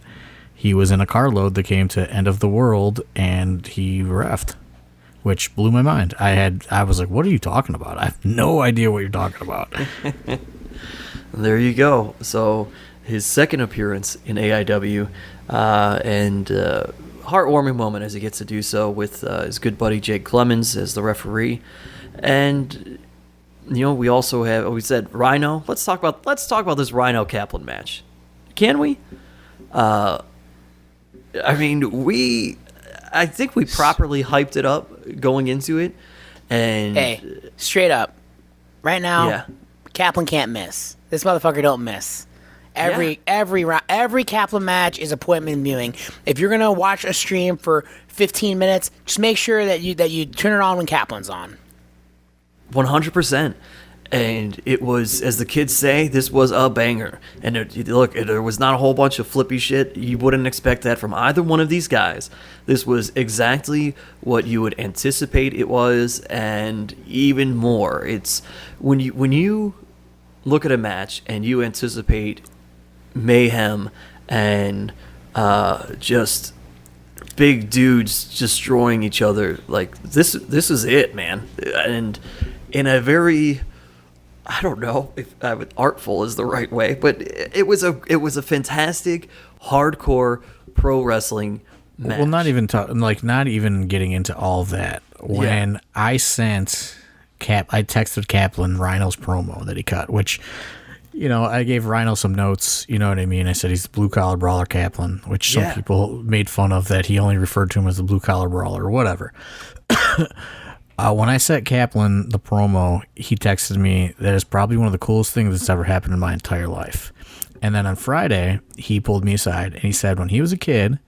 he was in a carload that came to End of the World, and he reffed, which blew my mind. I was like, what are you talking about? I have no idea what you're talking about.
There you go. So his second appearance in AIW, and heartwarming moment as he gets to do so with his good buddy Jake Clemens as the referee. And we also have, we said Rhino. Let's talk about this Rhino Kaplan match. Can we? I think we properly hyped it up going into it. And
Hey, straight up, right now,
yeah.
Kaplan can't miss. This motherfucker don't miss. Every Kaplan match is appointment viewing. If you're gonna watch a stream for 15 minutes, just make sure that you turn it on when Kaplan's on.
100%. And it was, as the kids say, this was a banger. And there was not a whole bunch of flippy shit. You wouldn't expect that from either one of these guys. This was exactly what you would anticipate it was, and even more. It's when you look at a match and you anticipate mayhem and just big dudes destroying each other, like this is it, man. And in a very, I don't know if artful is the right way, but it was a fantastic hardcore pro wrestling match.
Well, not even getting into all that. When I sent I texted Kaplan Rhino's promo that he cut, which, I gave Rhino some notes, you know what I mean? I said he's the blue-collar brawler Kaplan, which some people made fun of, that he only referred to him as the blue-collar brawler or whatever. When I sent Kaplan the promo, he texted me, that is probably one of the coolest things that's ever happened in my entire life. And then on Friday, he pulled me aside, and he said when he was a kid,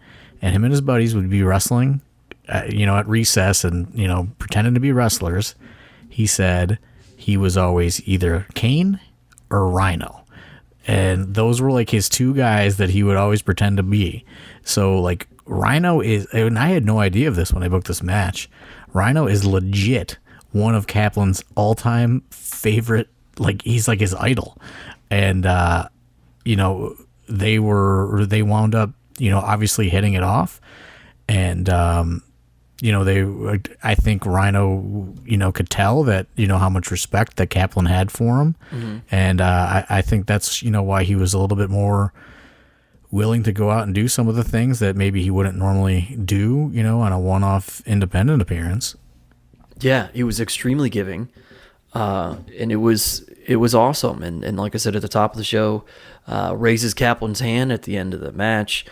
and him and his buddies would be wrestling, at recess and, pretending to be wrestlers, he said he was always either Kane or Rhino. And those were like his two guys that he would always pretend to be. So like Rhino is, and I had no idea of this when I booked this match, Rhino is legit one of Kaplan's all-time favorite, like he's like his idol. And, they wound up, obviously hitting it off. And, I think Rhino, could tell that, how much respect that Kaplan had for him. Mm-hmm. And I think that's, why he was a little bit more willing to go out and do some of the things that maybe he wouldn't normally do, on a one-off independent appearance.
Yeah, he was extremely giving. And it was awesome. And like I said at the top of the show, raises Kaplan's hand at the end of the match.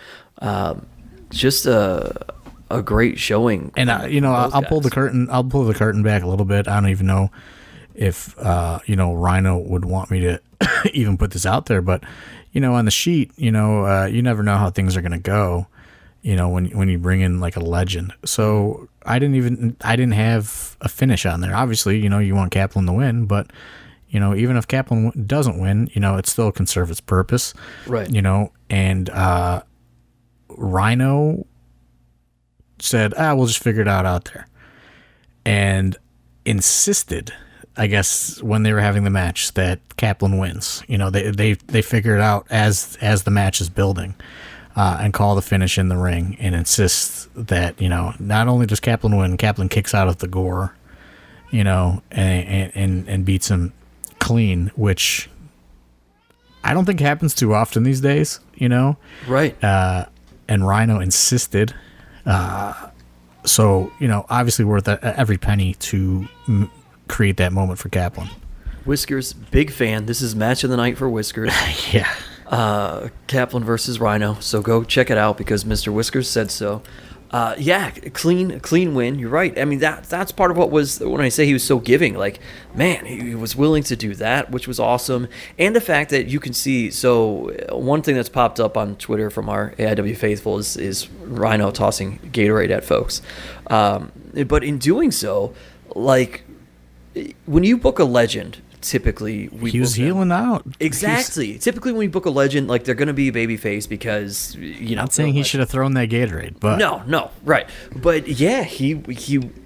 Just a great showing.
And I'll pull the curtain back a little bit. I don't even know if Rhino would want me to even put this out there, but on the sheet, you never know how things are going to go, when you bring in like a legend. So I didn't have a finish on there. Obviously, you want Kaplan to win, but even if Kaplan doesn't win, it still can serve its purpose.
Right.
And Rhino said, we'll just figure it out there. And insisted, I guess, when they were having the match, that Kaplan wins. They figure it out as the match is building, and call the finish in the ring and insist that, not only does Kaplan win, Kaplan kicks out of the gore, and beats him clean, which I don't think happens too often these days,
Right.
And Rhino insisted. So, obviously worth every penny to create that moment for Kaplan.
Whiskers, big fan. This is match of the night for Whiskers.
Yeah.
Kaplan versus Rhino. So go check it out because Mr. Whiskers said so. Clean win. You're right. I mean, that's part of what was, when I say he was so giving, like, man, he was willing to do that, which was awesome. And the fact that you can see, so one thing that's popped up on Twitter from our AIW faithful is Rhino tossing Gatorade at folks. But in doing so, like, when you book a legend, typically
he was healing out.
Exactly. Typically when you book a legend, like, they're going to be a babyface because,
Not saying he should have thrown that Gatorade, but
no, right. But yeah, he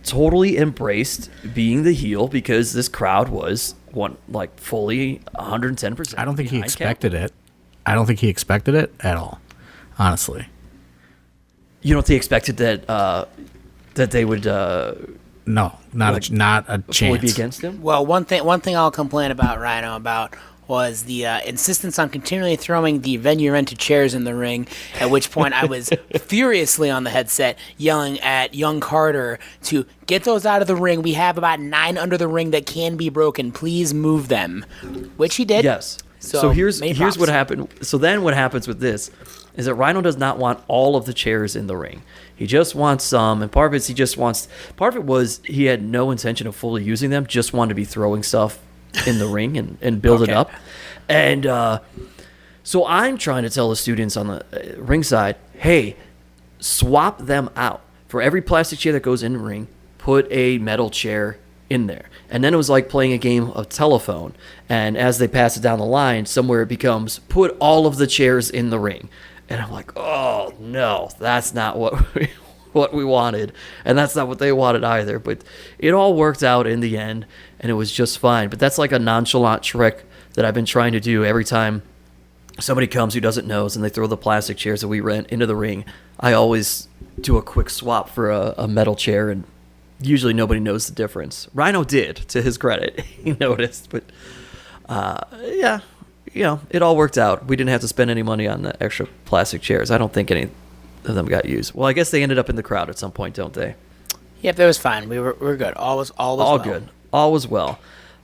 totally embraced being the heel because this crowd was fully 110%.
I don't think he expected it. I don't think he expected it at all, honestly.
You don't think he expected that they would
No, not a chance.
Be against him?
Well, one thing I'll complain about Rhino about was the insistence on continually throwing the venue rented chairs in the ring, at which point I was furiously on the headset yelling at young Carter to get those out of the ring. We have about 9 under the ring that can be broken. Please move them, which he did.
Yes. So here's what happened. So then what happens with this is that Rhino does not want all of the chairs in the ring. He just wants some, and part of it was he had no intention of fully using them, just wanted to be throwing stuff in the ring and build it up. And so I'm trying to tell the students on the ringside, hey, swap them out. For every plastic chair that goes in the ring, put a metal chair in there. And then it was like playing a game of telephone. And as they pass it down the line, somewhere it becomes, put all of the chairs in the ring. And I'm like, oh, no, that's not what we wanted. And that's not what they wanted either. But it all worked out in the end, and it was just fine. But that's like a nonchalant trick that I've been trying to do every time somebody comes who doesn't know, and they throw the plastic chairs that we rent into the ring. I always do a quick swap for a metal chair, and usually nobody knows the difference. Rhino did, to his credit. He noticed. But, yeah. It all worked out. We didn't have to spend any money on the extra plastic chairs. I don't think any of them got used. Well, I guess they ended up in the crowd at some point, don't they?
Yep, that was fine. We were good. All was well.
Good. All was well.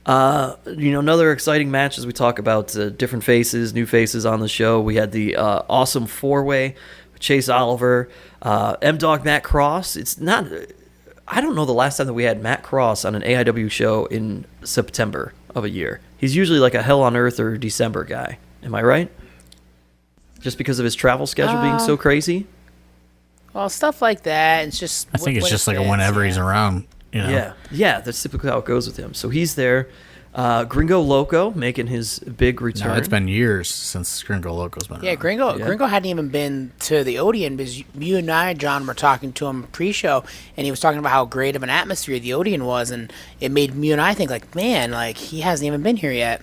Another exciting match as we talk about different faces, new faces on the show. We had the awesome four-way with Chase Oliver, M-Dog Matt Cross. I don't know the last time that we had Matt Cross on an AIW show in September of a year. He's usually like a Hell on Earth or December guy. Am I right? Just because of his travel schedule being so crazy?
Well, stuff like that. It's just.
I think it's just like whenever he's around.
Yeah, that's typically how it goes with him. So he's there. Gringo Loco making his big return.
No, it's been years since Gringo Loco's been around.
Gringo hadn't even been to the Odeon because you and I, John, were talking to him pre-show, and he was talking about how great of an atmosphere the Odeon was, and it made you and I think, like, man, like, he hasn't even been here yet.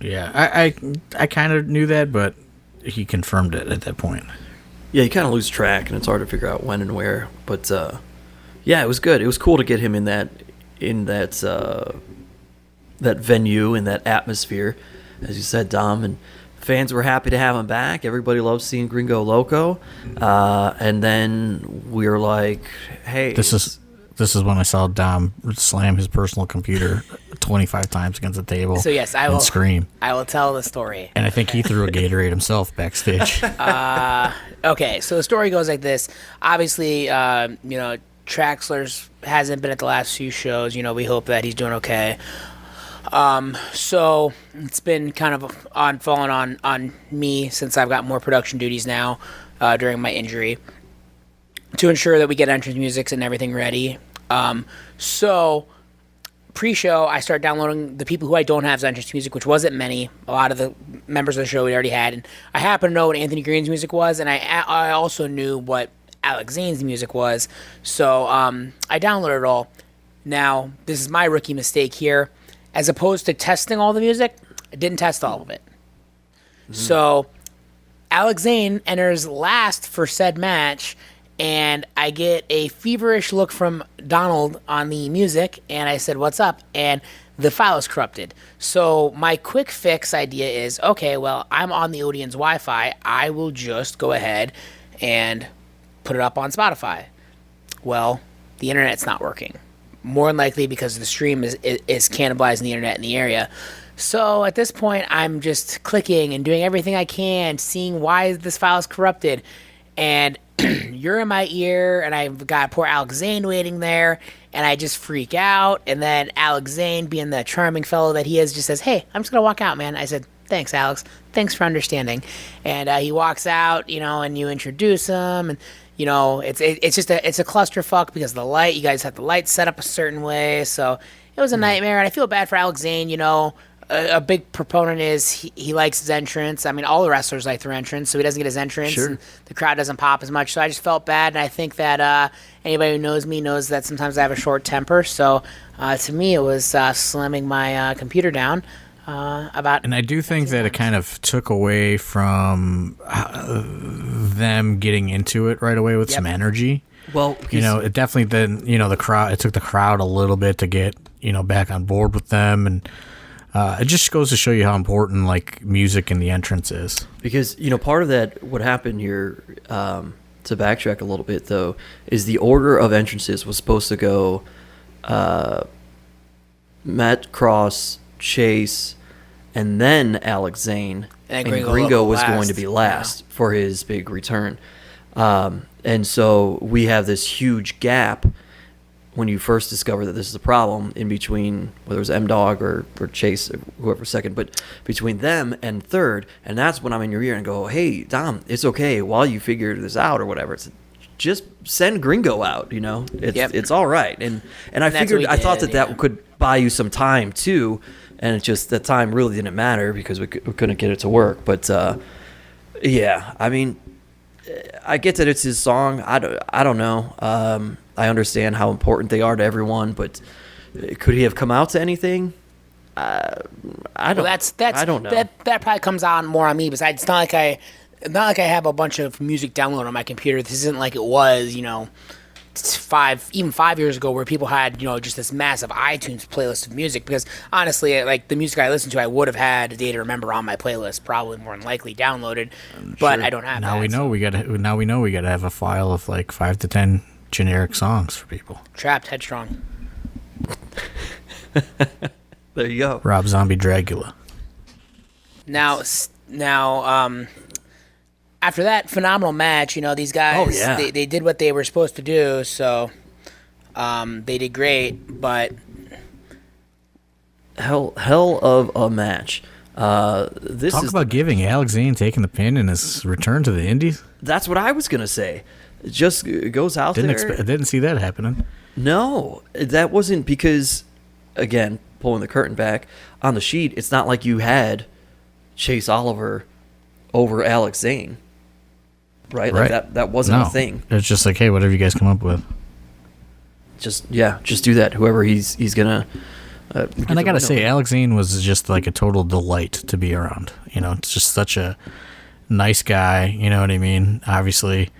Yeah, I kind of knew that, but he confirmed it at that point.
Yeah, you kind of lose track, and it's hard to figure out when and where. But, yeah, it was good. It was cool to get him in that venue, in that atmosphere, as you said, Dom, and fans were happy to have him back. Everybody loves seeing Gringo Loco, and then we were like, "Hey,
this is when I saw Dom slam his personal computer 25 times against the table.
So yes, I will
scream.
I will tell the story.
And I think he threw a Gatorade himself backstage.
Okay, so the story goes like this. Obviously, Traxler's hasn't been at the last few shows. We hope that he's doing okay. So it's been kind of falling on me since I've got more production duties now during my injury to ensure that we get entrance music and everything ready. So pre-show, I started downloading the people who I don't have as entrance music, which wasn't many. A lot of the members of the show we already had, and I happened to know what Anthony Green's music was, and I also knew what Alex Zane's music was. So I downloaded it all. Now, this is my rookie mistake here. As opposed to testing all the music, I didn't test all of it. Mm-hmm. So Alex Zane enters last for said match, and I get a feverish look from Donald on the music, and I said, "What's up?" And the file is corrupted. So my quick fix idea is, okay, well, I'm on the Odeon's Wi-Fi. I will just go ahead and put it up on Spotify. Well, the internet's not working. More than likely because the stream is cannibalizing the internet in the area. So at this point, I'm just clicking and doing everything I can, seeing why this file is corrupted. And you're in my ear, and I've got poor Alex Zane waiting there, and I just freak out. And then Alex Zane, being the charming fellow that he is, just says, "Hey, I'm just going to walk out, man." I said, "Thanks, Alex. Thanks for understanding." And he walks out, and you introduce him, and it's just a clusterfuck because of the light. You guys have the lights set up a certain way, so it was a nightmare. And I feel bad for Alex Zane. A big proponent is he likes his entrance. I mean, all the wrestlers like their entrance, so he doesn't get his entrance, and the crowd doesn't pop as much. So I just felt bad, and I think that anybody who knows me knows that sometimes I have a short temper. So to me, it was slamming my computer down.
And I do think that it kind of took away from them getting into it right away with some energy.
Well,
it definitely then the crowd. It took the crowd a little bit to get back on board with them, and it just goes to show you how important music and the entrance is. Because
part of that, what happened here, to backtrack a little bit though, is the order of entrances was supposed to go Matt Cross, Chase, and then Alex Zane,
And
Gringo was going to be last for his big return. And so we have this huge gap when you first discover that this is a problem in between, whether it was M-Dog or Chase, or whoever second, but between them and third, and that's when I'm in your ear and go, hey, Dom, it's okay while you figure this out or whatever. It's just send Gringo out, It's all right. And I figured, I thought that could buy you some time too, and it just, that time really didn't matter because we couldn't get it to work. But yeah, I mean, I get that it's his song. I don't know. I understand how important they are to everyone, but could he have come out to anything? I don't. I don't know.
That probably comes on more on me. Besides, it's not like I have a bunch of music downloaded on my computer. This isn't like it was, 5 years ago, where people had, just this massive iTunes playlist of music. Because honestly, like the music I listened to, I would have had A Day to Remember on my playlist, probably more than likely downloaded. But I don't have
now
that.
Now we know we gotta have a file of like 5 to 10 generic songs for people.
Trapped Headstrong.
There you go.
Rob Zombie Dracula.
Now, after that phenomenal match, these guys, they did what they were supposed to do, so they did great, but
hell of a match.
Talk about giving Alex Zane taking the pin in his return to the Indies.
That's what I was gonna say. It just goes out there.
I didn't see that happening.
No, that wasn't because, again, pulling the curtain back, on the sheet, it's not like you had Chase Oliver over Alex Zane. Right? Like that wasn't a thing.
It's just like, hey, whatever you guys come up with.
Just do that. Whoever he's going to...
and I got to say, Alex Zane was just like a total delight to be around. It's just such a nice guy, you know what I mean? Obviously,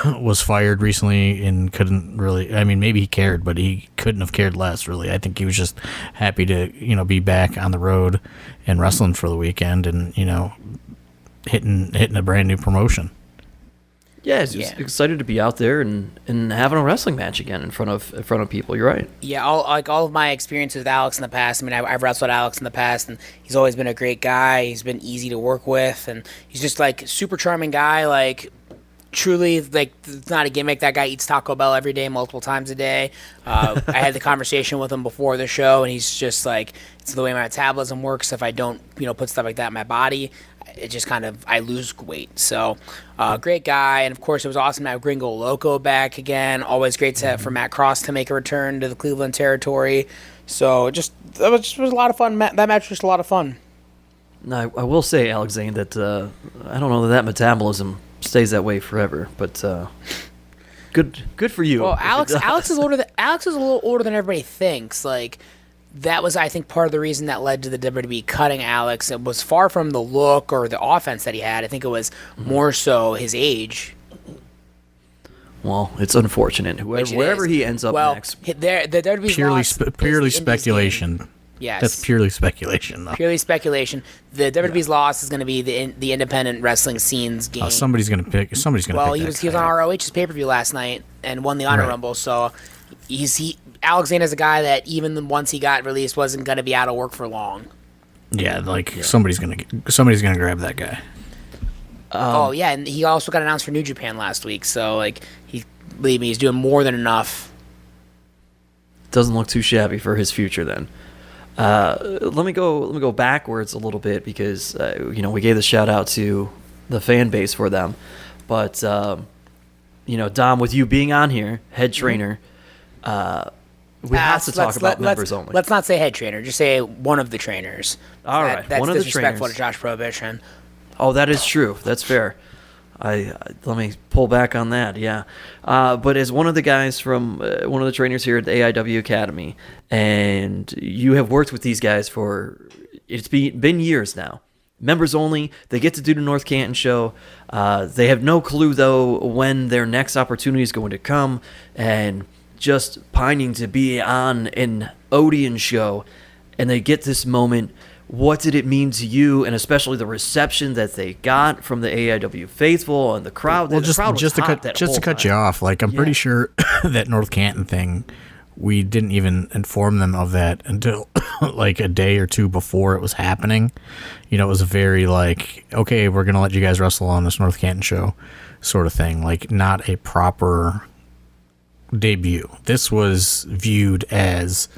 was fired recently and couldn't really... I mean, maybe he cared, but he couldn't have cared less, really. I think he was just happy to, be back on the road and wrestling for the weekend and, hitting a brand new promotion.
Yeah, he's just excited to be out there and having a wrestling match again in front of people. You're right.
Yeah, all of my experiences with Alex in the past. I mean, I've wrestled Alex in the past, and he's always been a great guy. He's been easy to work with, and he's just like super charming guy. Like, truly, like, it's not a gimmick. That guy eats Taco Bell every day, multiple times a day. I had the conversation with him before the show, and he's just like, it's the way my metabolism works. If I don't, put stuff like that in my body, it just kind of, I lose weight. So, great guy. And of course, it was awesome to have Gringo Loco back again. Always great for Matt Cross to make a return to the Cleveland territory. So, that was a lot of fun. That match was just a lot of fun.
Now, I will say, Alex Zane, that I don't know that metabolism stays that way forever, but good for you.
Well, Alex is older. Alex is a little older than everybody thinks. Like, that was, I think, part of the reason that led to the WWE cutting Alex. It was far from the look or the offense that he had. I think it was more so his age.
Well, it's unfortunate. Wherever he ends up next.
The WWE's
purely speculation.
Yes.
That's purely speculation, though.
Purely speculation. The WWE's loss is going to be the independent wrestling scene's game.
Somebody's going to pick.
Well, he was on ROH's pay-per-view last night and won the Honor Rumble. So Alex Zane is a guy that even once he got released wasn't going to be out of work for long.
Yeah, somebody's going to grab that guy.
And he also got announced for New Japan last week. So believe me, he's doing more than enough.
Doesn't look too shabby for his future then. Let me go backwards a little bit because we gave the shout out to the fan base for them, but Dom, with you being on here, head trainer, we have to talk about members only.
Let's not say head trainer, just say one of the trainers.
All right,
that's
one of the
disrespectful
trainers.
to Josh Prohibition.
Oh, that is true. That's fair. Let me pull back on that. Yeah, but as one of the guys from one of the trainers here at the AIW Academy, and you have worked with these guys it's been years now. Members only. They get to do the North Canton show. They have no clue though when their next opportunity is going to come, and just pining to be on an Odeon show, and they get this moment. What did it mean to you, and especially the reception that they got from the AIW faithful and the crowd?
Well, just to cut you off, like I'm pretty sure that North Canton thing we didn't even inform them of that until like a day or two before it was happening. You know, it was a very like, okay, we're going to let you guys wrestle on this North Canton show sort of thing. Like, not a proper debut. This was viewed as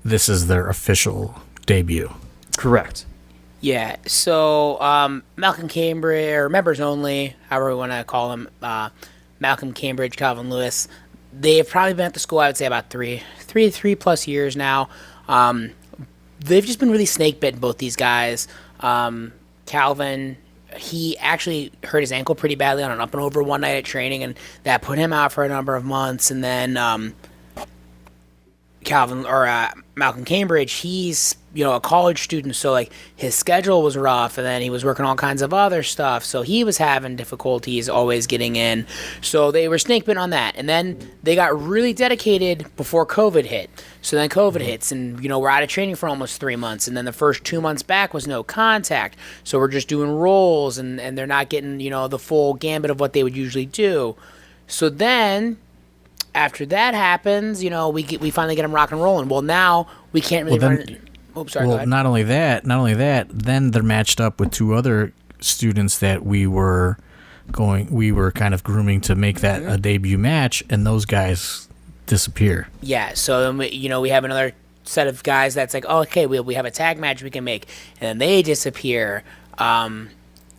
this is their official debut.
Correct.
Yeah, so Malcolm Cambridge, or members only, however we want to call them, Malcolm Cambridge, Calvin Lewis, they've probably been at the school, I would say, about three plus years now. They've just been really snake bitten, both these guys. Calvin, he actually hurt his ankle pretty badly on an up and over one night at training, and that put him out for a number of months. And then Malcolm Cambridge, he's a college student, so like his schedule was rough, and then he was working all kinds of other stuff, so he was having difficulties always getting in. So they were snake bitten on that, and then they got really dedicated before COVID hit. So then COVID hits, and we're out of training for almost 3 months, and then the first 2 months back was no contact. So we're just doing rolls, and they're not getting the full gambit of what they would usually do. So then, after that happens, we finally get them rock and rolling. Well, now we can't really run. Oops, sorry.
Well, not only that, then they're matched up with 2 other students that we were kind of grooming to make that a debut match, and those guys disappear.
Yeah, so we have another set of guys that's like, oh, okay, we have a tag match we can make, and then they disappear.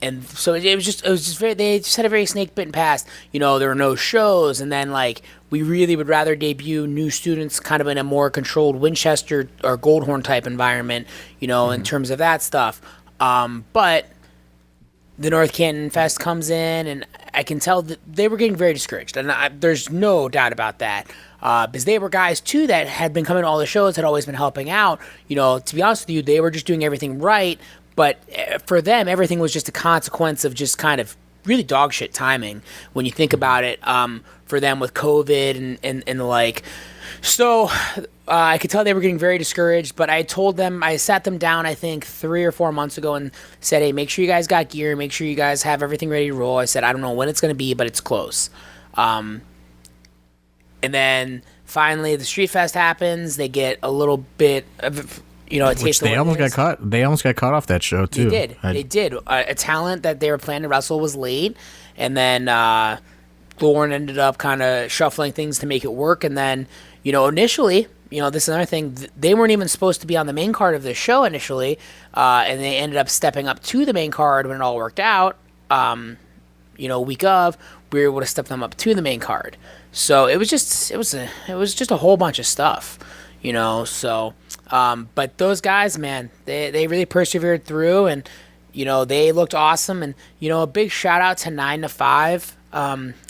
And so it was just very, they just had a very snake bitten past. There were no shows, and then like we really would rather debut new students kind of in a more controlled Winchester or Goldhorn type environment, in terms of that stuff. But the North Canton Fest comes in, and I can tell that they were getting very discouraged, and there's no doubt about that. Because they were guys too that had been coming to all the shows, had always been helping out. To be honest with you, they were just doing everything right. But for them, everything was just a consequence of just kind of really dog shit timing when you think about it, for them with COVID and the like. So I could tell they were getting very discouraged, but I sat them down, I think 3 or 4 months ago, and said, hey, make sure you guys got gear, make sure you guys have everything ready to roll. I said, I don't know when it's going to be, but it's close. And then finally the Street Fest happens. They get a little bit of...
Which they almost got caught. They almost got caught off that show too.
They did. A talent that they were planning to wrestle was late, and then Thorne ended up kind of shuffling things to make it work. And then, initially, this is another thing. They weren't even supposed to be on the main card of the show initially, and they ended up stepping up to the main card when it all worked out. Week of, we were able to step them up to the main card. So it was just a whole bunch of stuff. So, but those guys, man, they really persevered through, and, they looked awesome. And, a big shout out to 9 to 5,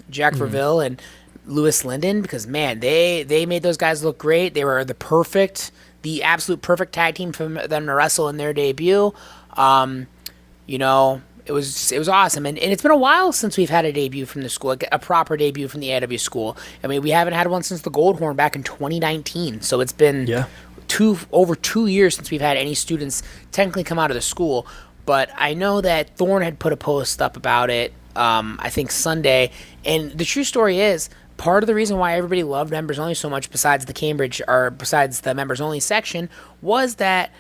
Jack Verville and Lewis Linden, because, man, they made those guys look great. They were the absolute perfect tag team for them to wrestle in their debut. It was awesome, and it's been a while since we've had a debut from the school, like a proper debut from the AIW school. I mean, we haven't had one since the Goldhorn back in 2019, so it's been over 2 years since we've had any students technically come out of the school. But I know that Thorne had put a post up about it, I think Sunday, and the true story is, part of the reason why everybody loved Members Only so much, besides the Members Only section, was that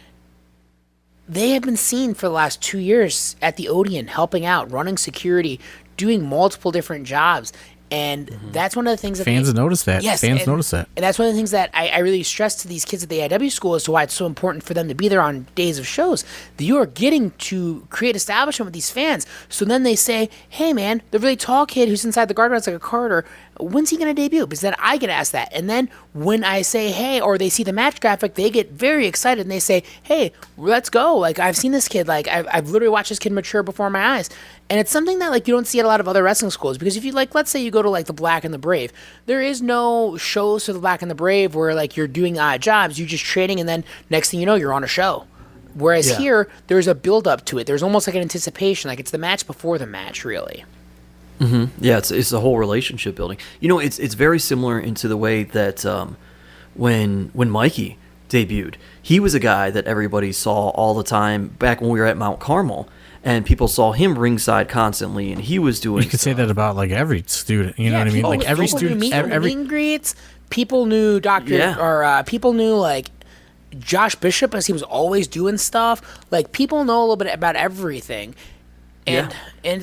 they have been seen for the last 2 years at the Odeon, helping out, running security, doing multiple different jobs. And that's one of the things that
fans notice that.
Yes,
fans notice that.
And that's one of the things that I really stress to these kids at the AIW school as to why it's so important for them to be there on days of shows. That you are getting to create establishment with these fans. So then they say, hey, man, the really tall kid who's inside the guardrails like a Carter, when's he going to debut? Because then I get asked that. And then when I say, hey, or they see the match graphic, they get very excited and they say, hey, let's go. Like, I've seen this kid. Like, I've literally watched this kid mature before my eyes. And it's something that, like, you don't see at a lot of other wrestling schools. Because if you, like, let's say you go to, like, the Black and the Brave, there is no shows for the Black and the Brave where, like, you're doing odd jobs. You're just training, and then next thing you know, you're on a show. Whereas here, there's a build-up to it. There's almost like an anticipation. Like, it's the match before the match, really.
Yeah, it's the whole relationship building. It's very similar into the way that when Mikey debuted, he was a guy that everybody saw all the time back when we were at Mount Carmel, and people saw him ringside constantly, and he was doing.
You could say that about like every student. You know what I mean? Like every student,
meet and greets. people knew people knew like Josh Bishop as he was always doing stuff. Like people know a little bit about everything. And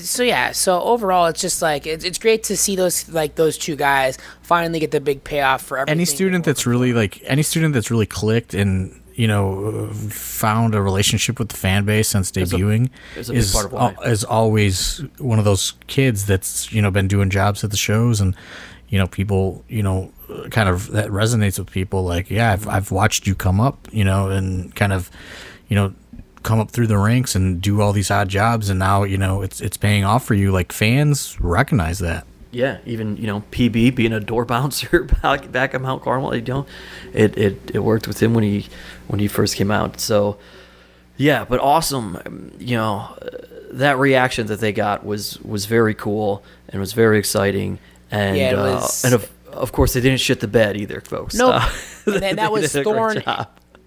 so overall it's just like it's great to see those two guys finally get the big payoff for everything.
Any student that's really clicked and found a relationship with the fan base since debuting is always one of those kids that's been doing jobs at the shows, and people kind of that resonates with people. Like, yeah, I've watched you come up, and kind of come up through the ranks and do all these odd jobs, and now it's paying off for you. Like, fans recognize that.
Yeah, even PB being a door bouncer back at Mount Carmel, it worked with him when he first came out. So yeah, but awesome. That reaction that they got was very cool and was very exciting. And of course they didn't shit the bed either, folks.
Nope. And that was Thorne.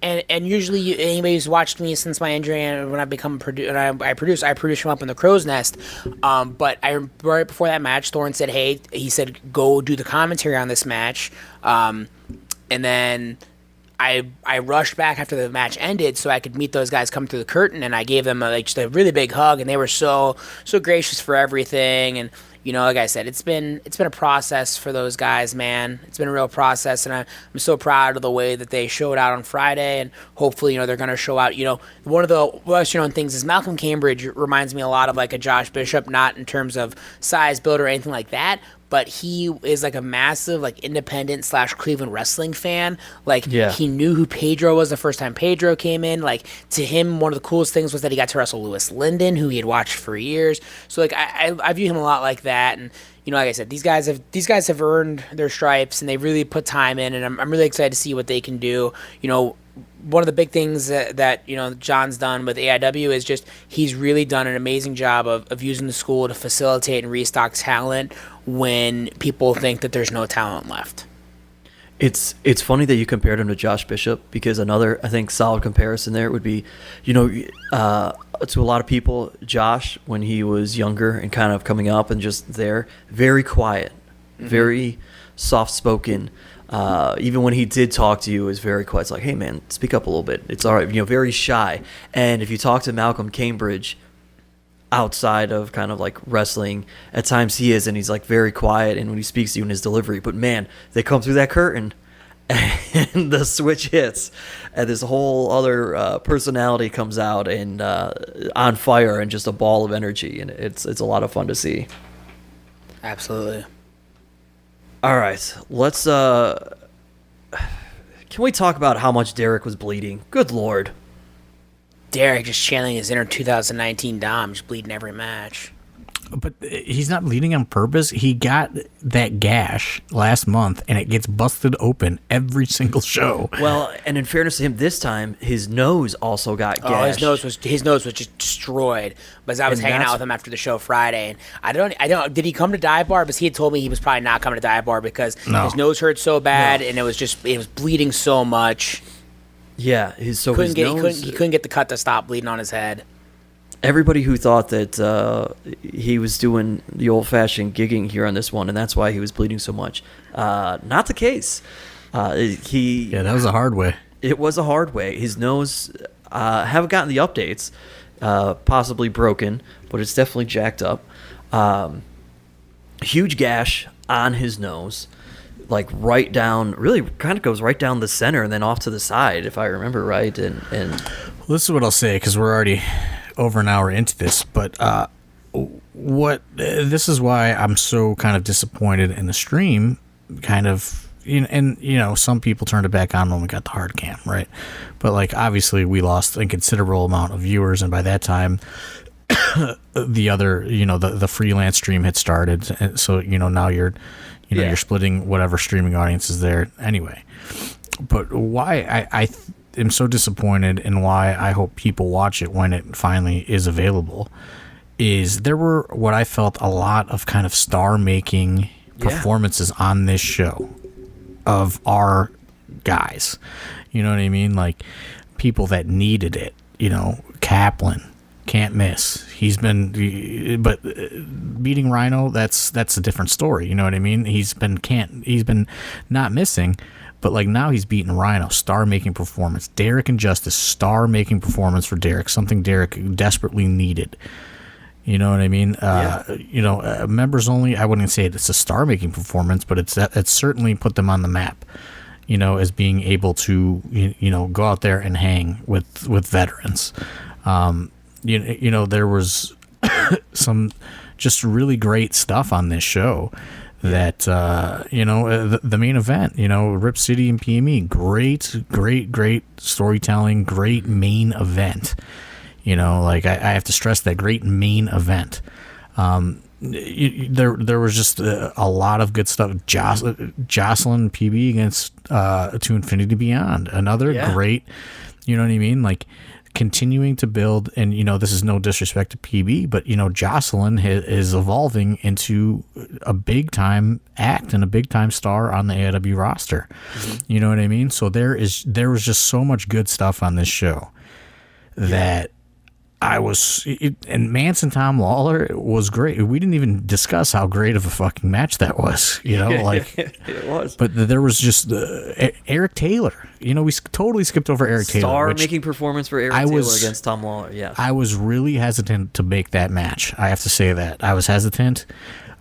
And usually, anybody who's watched me since my injury and when I become I produce him up in the Crow's Nest. But right before that match, Thorne said, he said, go do the commentary on this match. And then I rushed back after the match ended so I could meet those guys come through the curtain, and I gave them just a really big hug, and they were so gracious for everything. And like I said, it's been a process for those guys, man. It's been a real process, and I'm so proud of the way that they showed out on Friday, and hopefully, they're going to show out. One of the less known things is Malcolm Cambridge reminds me a lot of like a Josh Bishop, not in terms of size, build, or anything like that, but he is like a massive like independent / Cleveland wrestling fan. Like, he knew who Pedro was the first time Pedro came in. Like, to him, one of the coolest things was that he got to wrestle Lewis Linden, who he had watched for years. So like I view him a lot like that. And like I said, these guys have earned their stripes, and they really put time in, and I'm really excited to see what they can do. One of the big things that John's done with AIW is just he's really done an amazing job of using the school to facilitate and restock talent when people think that there's no talent left.
It's funny that you compared him to Josh Bishop, because another, I think, solid comparison there would be, to a lot of people, Josh, when he was younger and kind of coming up and just there, very quiet, very soft-spoken. Even when he did talk to you, it was very quiet. It's like, hey, man, speak up a little bit. It's all right. Very shy. And if you talk to Malcolm Cambridge outside of kind of like wrestling, at times he is, and he's like very quiet, and when he speaks to you in his delivery, but man, they come through that curtain and the switch hits, and this whole other personality comes out and on fire, and just a ball of energy, and it's a lot of fun to see.
Absolutely.
All right, let's can we talk about how much Derek was bleeding? Good Lord.
Derek just channeling his inner 2019 Dom, just bleeding every match.
But he's not bleeding on purpose. He got that gash last month, and it gets busted open every single show.
Well, and in fairness to him, this time his nose also got gashed.
Oh, his nose was just destroyed. But as I was hanging out with him after the show Friday, and I don't. Did he come to Dive Bar? Because he had told me he was probably not coming to Dive Bar because his nose hurt so bad, and it was bleeding so much.
Yeah,
he couldn't get the cut to stop bleeding on his head.
Everybody who thought that he was doing the old-fashioned gigging here on this one, and that's why he was bleeding so much, not the case.
That was a hard way.
It was a hard way. His nose, haven't gotten the updates, possibly broken, but it's definitely jacked up. Huge gash on his nose. Like right down, really kind of goes right down the center and then off to the side, if I remember right. And
well, this is what I'll say, because we're already over an hour into this. But this is why I'm so kind of disappointed in the stream. Kind of, and some people turned it back on when we got the hard cam, right? But like obviously we lost a considerable amount of viewers, and by that time, the other, the freelance stream had started, and so now you're. You're splitting whatever streaming audience is there anyway. But why I am so disappointed, and why I hope people watch it when it finally is available, is there were what I felt a lot of kind of star-making performances on this show of our guys. You know what I mean? Like people that needed it. Kaplan can't miss. But beating Rhino, that's a different story. You know what I mean? He's been not missing, but like now he's beating Rhino, star-making performance. Derek and Justice, star-making performance for Derek, something Derek desperately needed. You know what I mean? Members only, I wouldn't say it's a star-making performance, but it's certainly put them on the map, as being able to, go out there and hang with veterans. There was some just really great stuff on this show that, the main event, Rip City and PME, great storytelling, great main event. I have to stress that great main event. There was just a lot of good stuff. Jocelyn PB against To Infinity Beyond, another great. You know what I mean? Like continuing to build, and this is no disrespect to PB, but Jocelyn is evolving into a big time act and a big time star on the AIW roster. You know what I mean? So there was just so much good stuff on this show that. And Mance and Tom Lawler was great. We didn't even discuss how great of a fucking match that was,
It was.
But there was just Eric Taylor. We totally skipped over Eric Taylor.
Star-making performance for Eric Taylor against Tom Lawler, yeah.
I was really hesitant to make that match. I have to say that. I was hesitant.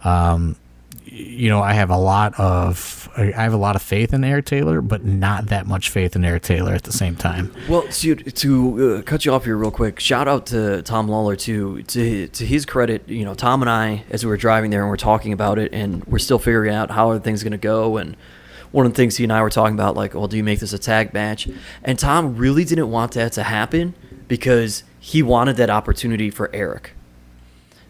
I have a lot of faith in Eric Taylor, but not that much faith in Eric Taylor at the same time.
Well, to cut you off here real quick, shout out to Tom Lawler too. To his credit, Tom and I, as we were driving there and we're talking about it, and we're still figuring out how are things going to go. And one of the things he and I were talking about, like, well, do you make this a tag match? And Tom really didn't want that to happen because he wanted that opportunity for Eric.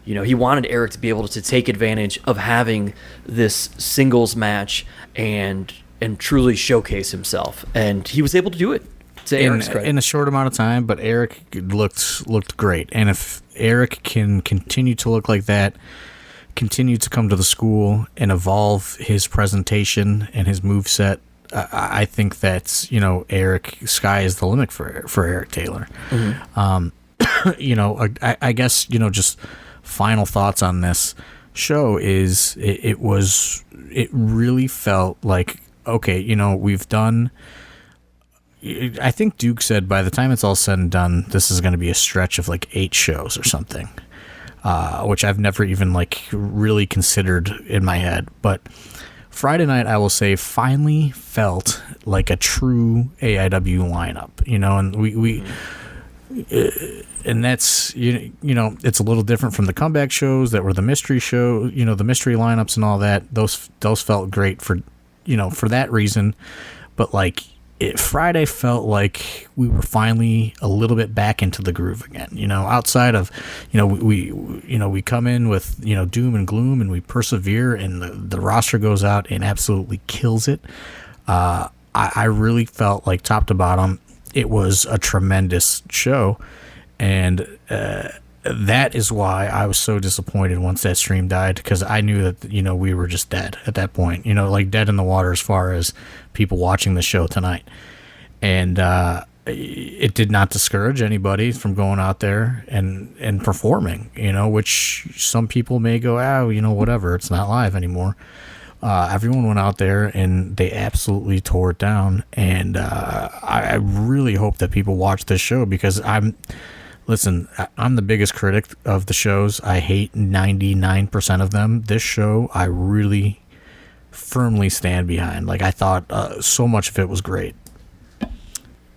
He wanted Eric to be able to take advantage of having this singles match and truly showcase himself, and he was able to do it. To Eric's credit.
In a short amount of time, but Eric looked great. And if Eric can continue to look like that, continue to come to the school and evolve his presentation and his moveset, I think that's Eric. Sky is the limit for Eric Taylor. Mm-hmm. I guess just. Final thoughts on this show is it really felt like, okay, we've done, I think Duke said by the time it's all said and done, this is going to be a stretch of like 8 shows or something, which I've never even like really considered in my head. But Friday night, I will say, finally felt like a true AIW lineup, and we and that's it's a little different from the comeback shows that were the mystery show, the mystery lineups and all that. Those felt great for for that reason, but like Friday felt like we were finally a little bit back into the groove again. Outside of we come in with doom and gloom and we persevere and the roster goes out and absolutely kills it. I really felt like top to bottom it was a tremendous show, and that is why I was so disappointed once that stream died, because I knew that we were just dead at that point, like dead in the water as far as people watching the show tonight. And it did not discourage anybody from going out there and performing, which some people may go, whatever, it's not live anymore. Everyone went out there and they absolutely tore it down, and I really hope that people watch this show, because I'm the biggest critic of the shows. I hate 99% of them. This show I really firmly stand behind. Like, I thought so much of it was great.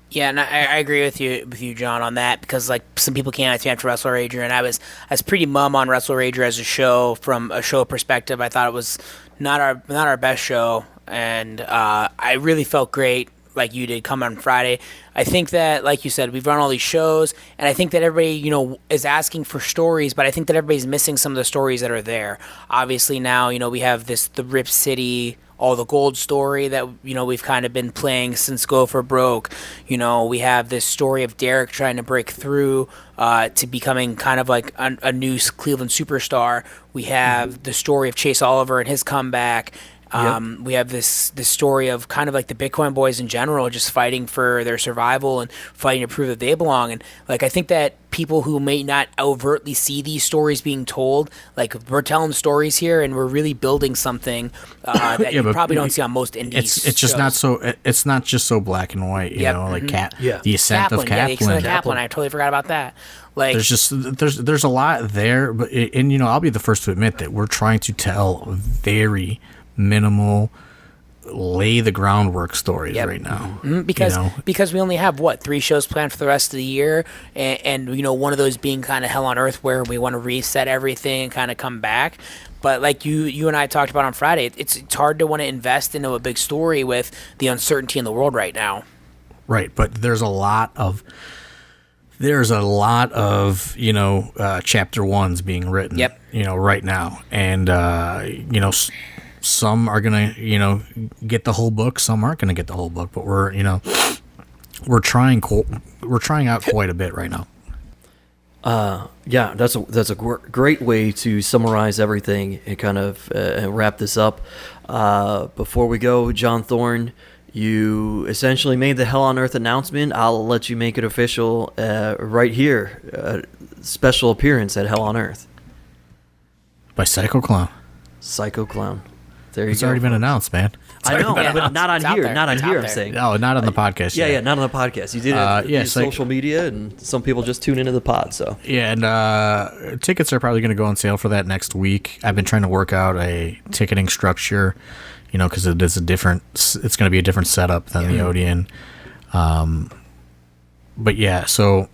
Yeah, and I agree with you, John, on that, because like some people can't after Wrestle Rager, and I was pretty mum on Wrestle Rager as a show. From a show perspective, I thought it was not our best show, and I really felt great, like you did, come on Friday. I think that, like you said, we've run all these shows, and I think that everybody is asking for stories, but I think that everybody's missing some of the stories that are there. Obviously now we have the Rip City All the Gold story that we've kind of been playing since Go for Broke. We have this story of Derek trying to break through to becoming kind of like a new Cleveland superstar. We have the story of Chase Oliver and his comeback. We have this story of kind of like the Bitcoin boys in general, just fighting for their survival and fighting to prove that they belong. And like, I think that people who may not overtly see these stories being told, like, we're telling stories here and we're really building something that you probably don't see on most indies.
It's just not so. It's not just so black and white. You know, like the ascent of Kaplan.
The ascent of Kaplan. I totally forgot about that. Like,
there's a lot there, but and I'll be the first to admit that we're trying to tell very minimal, lay the groundwork stories right now.
Because we only have 3 shows planned for the rest of the year, and one of those being kind of Hell on Earth, where we want to reset everything and kind of come back. But like you and I talked about on Friday, it's hard to want to invest into a big story with the uncertainty in the world right now.
Right, but there's a lot of chapter 1s being written. Right now, and some are gonna get the whole book, some aren't gonna get the whole book, but we're trying out quite a bit right now.
That's a great way to summarize everything and kind of wrap this up. Before we go, John Thorne, you essentially made the Hell on Earth announcement. I'll let you make it official right here. Special appearance at Hell on Earth
by Psycho Clown.
Psycho Clown. There you go.
It's already been announced, man.
I know, but not on here. Not on here, I'm saying.
No, not on the podcast.
Yeah, not on the podcast. You did it on social media, and some people just tune into the pod. So
yeah, and tickets are probably going to go on sale for that next week. I've been trying to work out a ticketing structure, because it's going to be a different setup than the Odeon. But yeah, so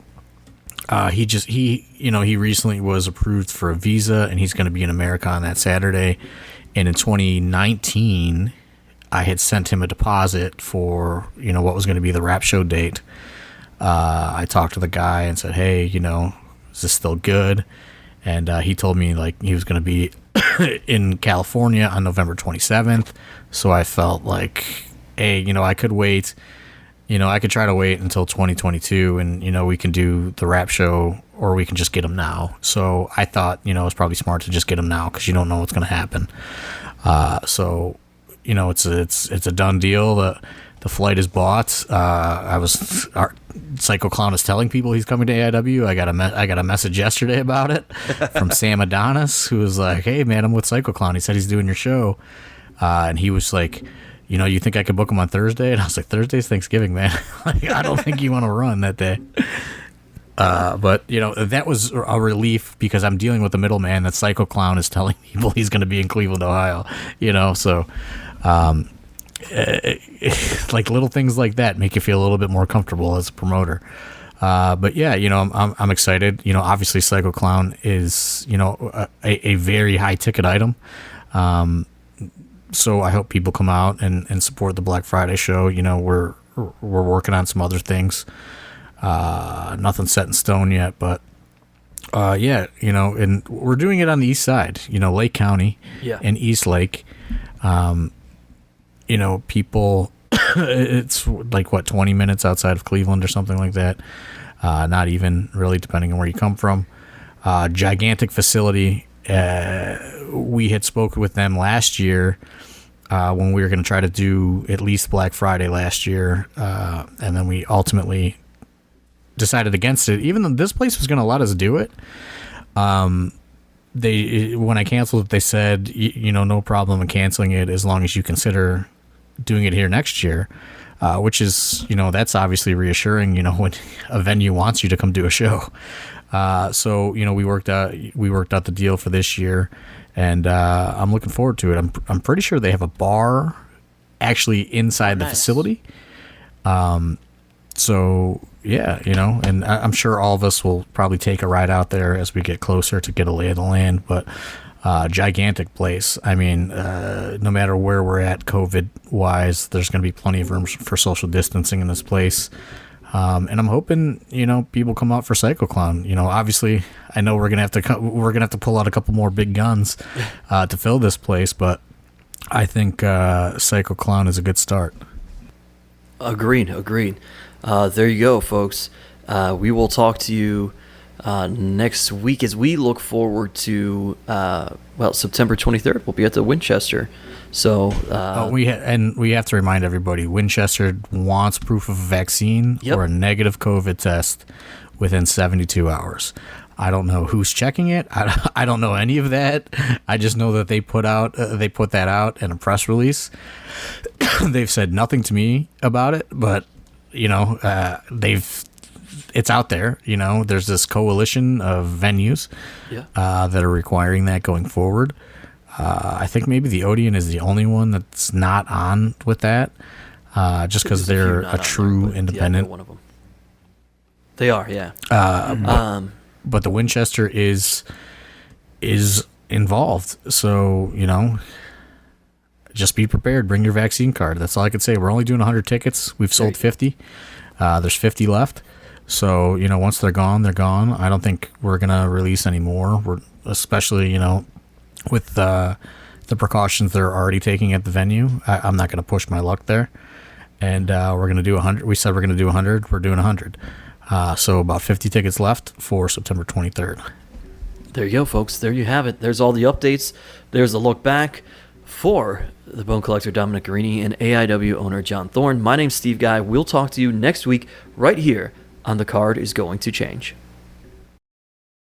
he recently was approved for a visa, and he's going to be in America on that Saturday. And in 2019, I had sent him a deposit for, what was going to be the rap show date. I talked to the guy and said, hey, is this still good? And he told me, he was going to be in California on November 27th. So I felt like, hey, I could wait. I could try to wait until 2022 and, we can do the rap show, or we can just get him now. So I thought, it's probably smart to just get him now, because you don't know what's going to happen. So, it's a done deal. The flight is bought. Psycho Clown is telling people he's coming to AIW. I got a message yesterday about it from Sam Adonis, who was like, hey man, I'm with Psycho Clown. He said he's doing your show. And he was like, you think I could book him on Thursday? And I was like, Thursday's Thanksgiving, man. I don't think you want to run that day. But, that was a relief, because I'm dealing with the middleman that Psycho Clown is telling people he's going to be in Cleveland, Ohio. So little things like that make you feel a little bit more comfortable as a promoter. But yeah, I'm excited. Obviously Psycho Clown is, a very high ticket item. So I hope people come out and support the Black Friday show. We're working on some other things. Nothing set in stone yet, but and we're doing it on the east side, Lake County and East Lake. People, it's 20 minutes outside of Cleveland or something like that. Not even really, depending on where you come from. Gigantic facility. We had spoken with them last year when we were going to try to do at least Black Friday last year, and then we ultimately decided against it, even though this place was going to let us do it. When I canceled it, they said, no problem in canceling it as long as you consider doing it here next year, which is, that's obviously reassuring, when a venue wants you to come do a show. So, we worked out the deal for this year, and I'm looking forward to it. I'm pretty sure they have a bar actually inside the facility. So yeah, and I'm sure all of us will probably take a ride out there as we get closer to get a lay of the land, but gigantic place. I mean, no matter where we're at COVID wise, there's going to be plenty of room for social distancing in this place. And I'm hoping, people come out for Psycho Clown. Obviously I know we're going to have to pull out a couple more big guns, to fill this place, but I think, Psycho Clown is a good start. Agreed.
There you go, folks. We will talk to you next week as we look forward to September 23rd. We'll be at the Winchester. So
we have to remind everybody, Winchester wants proof of a vaccine or a negative COVID test within 72 hours. I don't know who's checking it. I don't know any of that. I just know that they put that out in a press release. They've said nothing to me about it, but it's out there. There's this coalition of venues that are requiring that going forward. I think maybe the Odeon is the only one that's not on with that, just because they're a true independent.
One of them. They are, yeah.
But the Winchester is involved, so just be prepared. Bring your vaccine card. That's all I can say. We're only doing 100 tickets. We've sold 50. There's 50 left. So once they're gone, they're gone. I don't think we're gonna release any more. We're especially with the precautions they're already taking at the venue. I'm not gonna push my luck there. And we're gonna do 100. We said we're gonna do 100. We're doing 100. So about 50 tickets left for September 23rd.
There you go, folks. There you have it. There's all the updates. There's a look back for the Bone Collector Dominic Garrini and AIW owner John Thorne. My name's Steve Guy. We'll talk to you next week right here on The Card is Going to Change.